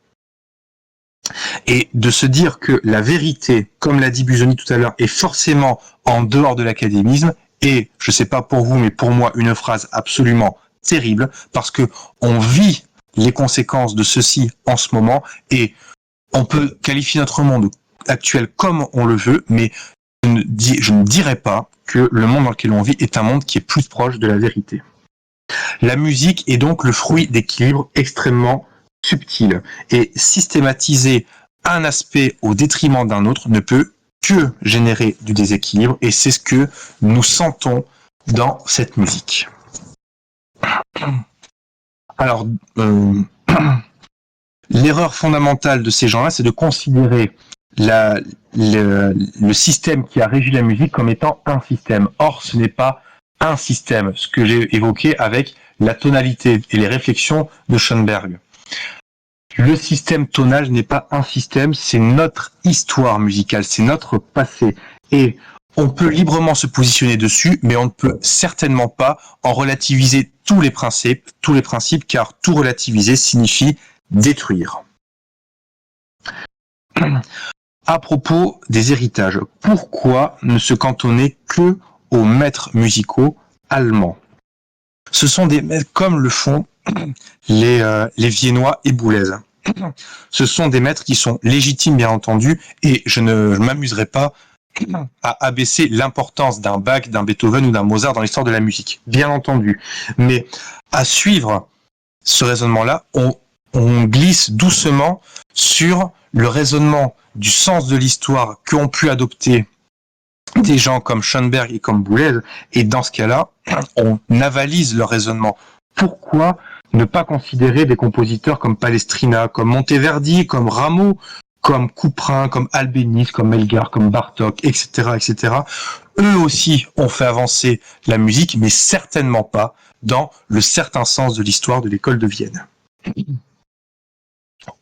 Speaker 1: Et de se dire que la vérité, comme l'a dit Busoni tout à l'heure, est forcément en dehors de l'académisme, est, je ne sais pas pour vous, mais pour moi, une phrase absolument terrible, parce que on vit les conséquences de ceci en ce moment, et on peut qualifier notre monde actuel comme on le veut, mais je ne dirais pas que le monde dans lequel on vit est un monde qui est plus proche de la vérité. La musique est donc le fruit d'équilibres extrêmement subtils, et systématiser un aspect au détriment d'un autre ne peut que générer du déséquilibre, et c'est ce que nous sentons dans cette musique. Alors, l'erreur fondamentale de ces gens-là, c'est de considérer le système qui a régi la musique comme étant un système. Or, ce n'est pas un système, ce que j'ai évoqué avec la tonalité et les réflexions de Schoenberg. Le système tonal n'est pas un système, c'est notre histoire musicale, c'est notre passé. Et on peut librement se positionner dessus, mais on ne peut certainement pas en relativiser tous les principes, car tout relativiser signifie détruire. À propos des héritages, pourquoi ne se cantonner que aux maîtres musicaux allemands? Ce sont des maîtres comme le font les Viennois et Boulez. Ce sont des maîtres qui sont légitimes, bien entendu, et je ne m'amuserai pas à abaisser l'importance d'un Bach, d'un Beethoven ou d'un Mozart dans l'histoire de la musique, bien entendu. Mais à suivre ce raisonnement-là, on glisse doucement sur le raisonnement du sens de l'histoire qu'ont pu adopter des gens comme Schoenberg et comme Boulez, et dans ce cas-là, on avalise leur raisonnement. Pourquoi ne pas considérer des compositeurs comme Palestrina, comme Monteverdi, comme Rameau, comme Couperin, comme Albéniz, comme Elgar, comme Bartók, etc., etc. Eux aussi ont fait avancer la musique, mais certainement pas dans le certain sens de l'histoire de l'école de Vienne.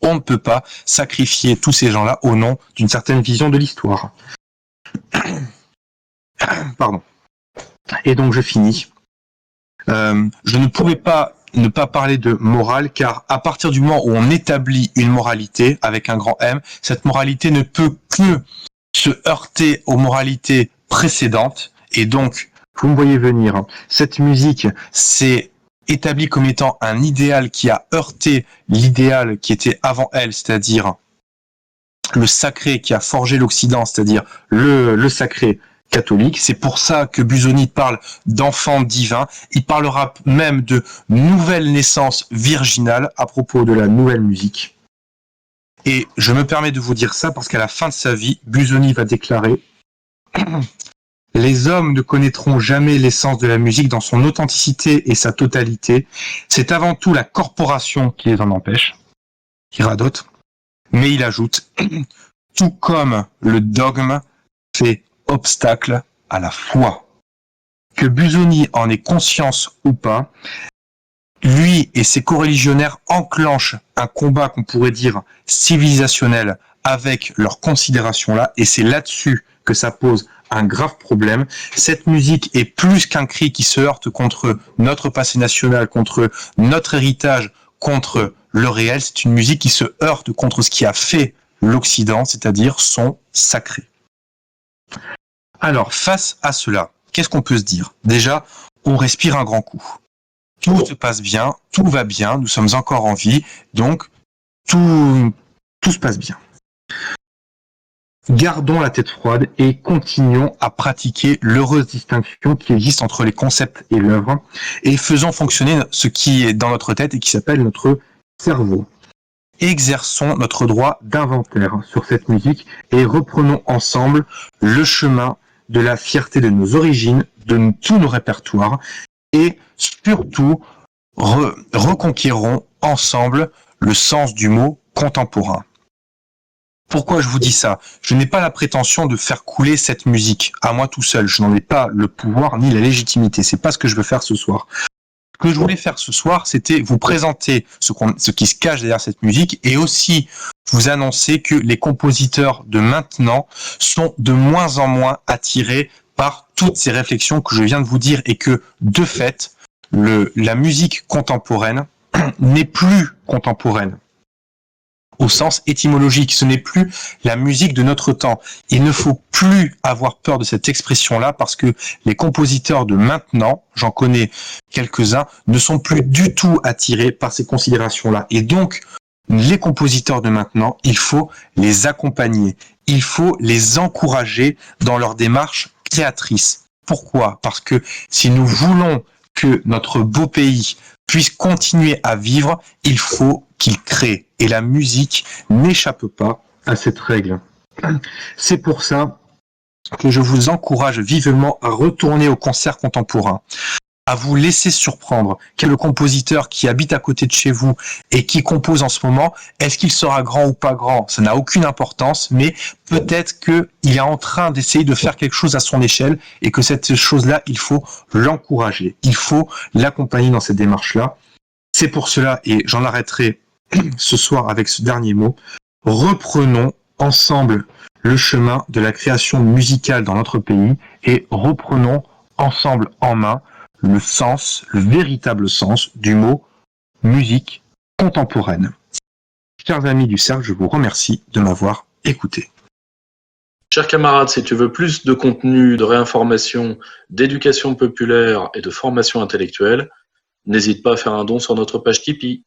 Speaker 1: On ne peut pas sacrifier tous ces gens-là au nom d'une certaine vision de l'histoire. Pardon. Et donc je finis. Je ne pouvais pas ne pas parler de morale, car à partir du moment où on établit une moralité avec un grand M, cette moralité ne peut que se heurter aux moralités précédentes, et donc, vous me voyez venir, cette musique s'est établie comme étant un idéal qui a heurté l'idéal qui était avant elle, c'est-à-dire le sacré qui a forgé l'Occident, c'est-à-dire le sacré catholique. C'est pour ça que Busoni parle d'enfant divin. Il parlera même de nouvelle naissance virginale à propos de la nouvelle musique. Et je me permets de vous dire ça parce qu'à la fin de sa vie, Busoni va déclarer « Les hommes ne connaîtront jamais l'essence de la musique dans son authenticité et sa totalité. C'est avant tout la corporation qui les en empêche. » Il radote. Mais il ajoute « Tout comme le dogme fait obstacle à la foi. » Que Busoni en ait conscience ou pas, lui et ses coreligionnaires enclenchent un combat qu'on pourrait dire civilisationnel avec leurs considérations-là, et c'est là-dessus que ça pose un grave problème. Cette musique est plus qu'un cri qui se heurte contre notre passé national, contre notre héritage, contre le réel. C'est une musique qui se heurte contre ce qui a fait l'Occident, c'est-à-dire son sacré. Alors, face à cela, qu'est-ce qu'on peut se dire? Déjà, on respire un grand coup. Tout se passe bien, tout va bien, nous sommes encore en vie, donc tout se passe bien. Gardons la tête froide et continuons à pratiquer l'heureuse distinction qui existe entre les concepts et l'œuvre, et faisons fonctionner ce qui est dans notre tête et qui s'appelle notre cerveau. Exerçons notre droit d'inventaire sur cette musique et reprenons ensemble le chemin de la fierté de nos origines, de tous nos répertoires, et surtout reconquérons ensemble le sens du mot contemporain. Pourquoi je vous dis ça? Je n'ai pas la prétention de faire couler cette musique à moi tout seul. Je n'en ai pas le pouvoir ni la légitimité. C'est pas ce que je veux faire ce soir. Ce que je voulais faire ce soir, c'était vous présenter ce qui se cache derrière cette musique et aussi vous annoncer que les compositeurs de maintenant sont de moins en moins attirés par toutes ces réflexions que je viens de vous dire et que, de fait, la musique contemporaine n'est plus contemporaine. Au sens étymologique, ce n'est plus la musique de notre temps. Il ne faut plus avoir peur de cette expression-là parce que les compositeurs de maintenant, j'en connais quelques-uns, ne sont plus du tout attirés par ces considérations-là. Et donc, les compositeurs de maintenant, il faut les accompagner, il faut les encourager dans leur démarche créatrice. Pourquoi? Parce que si nous voulons que notre beau pays puisse continuer à vivre, il faut qu'il crée. Et la musique n'échappe pas à cette règle. C'est pour ça que je vous encourage vivement à retourner au concert contemporain, à vous laisser surprendre. Quel est le compositeur qui habite à côté de chez vous et qui compose en ce moment? Est-ce qu'il sera grand ou pas grand? Ça n'a aucune importance, mais peut-être qu'il est en train d'essayer de faire quelque chose à son échelle et que cette chose-là, il faut l'encourager. Il faut l'accompagner dans cette démarche-là. C'est pour cela, et j'en arrêterai ce soir avec ce dernier mot, reprenons ensemble le chemin de la création musicale dans notre pays et reprenons ensemble en main le sens, le véritable sens du mot musique contemporaine. Chers amis du cercle, je vous remercie de m'avoir écouté.
Speaker 2: Chers camarades, si tu veux plus de contenu, de réinformation, d'éducation populaire et de formation intellectuelle, n'hésite pas à faire un don sur notre page Tipeee.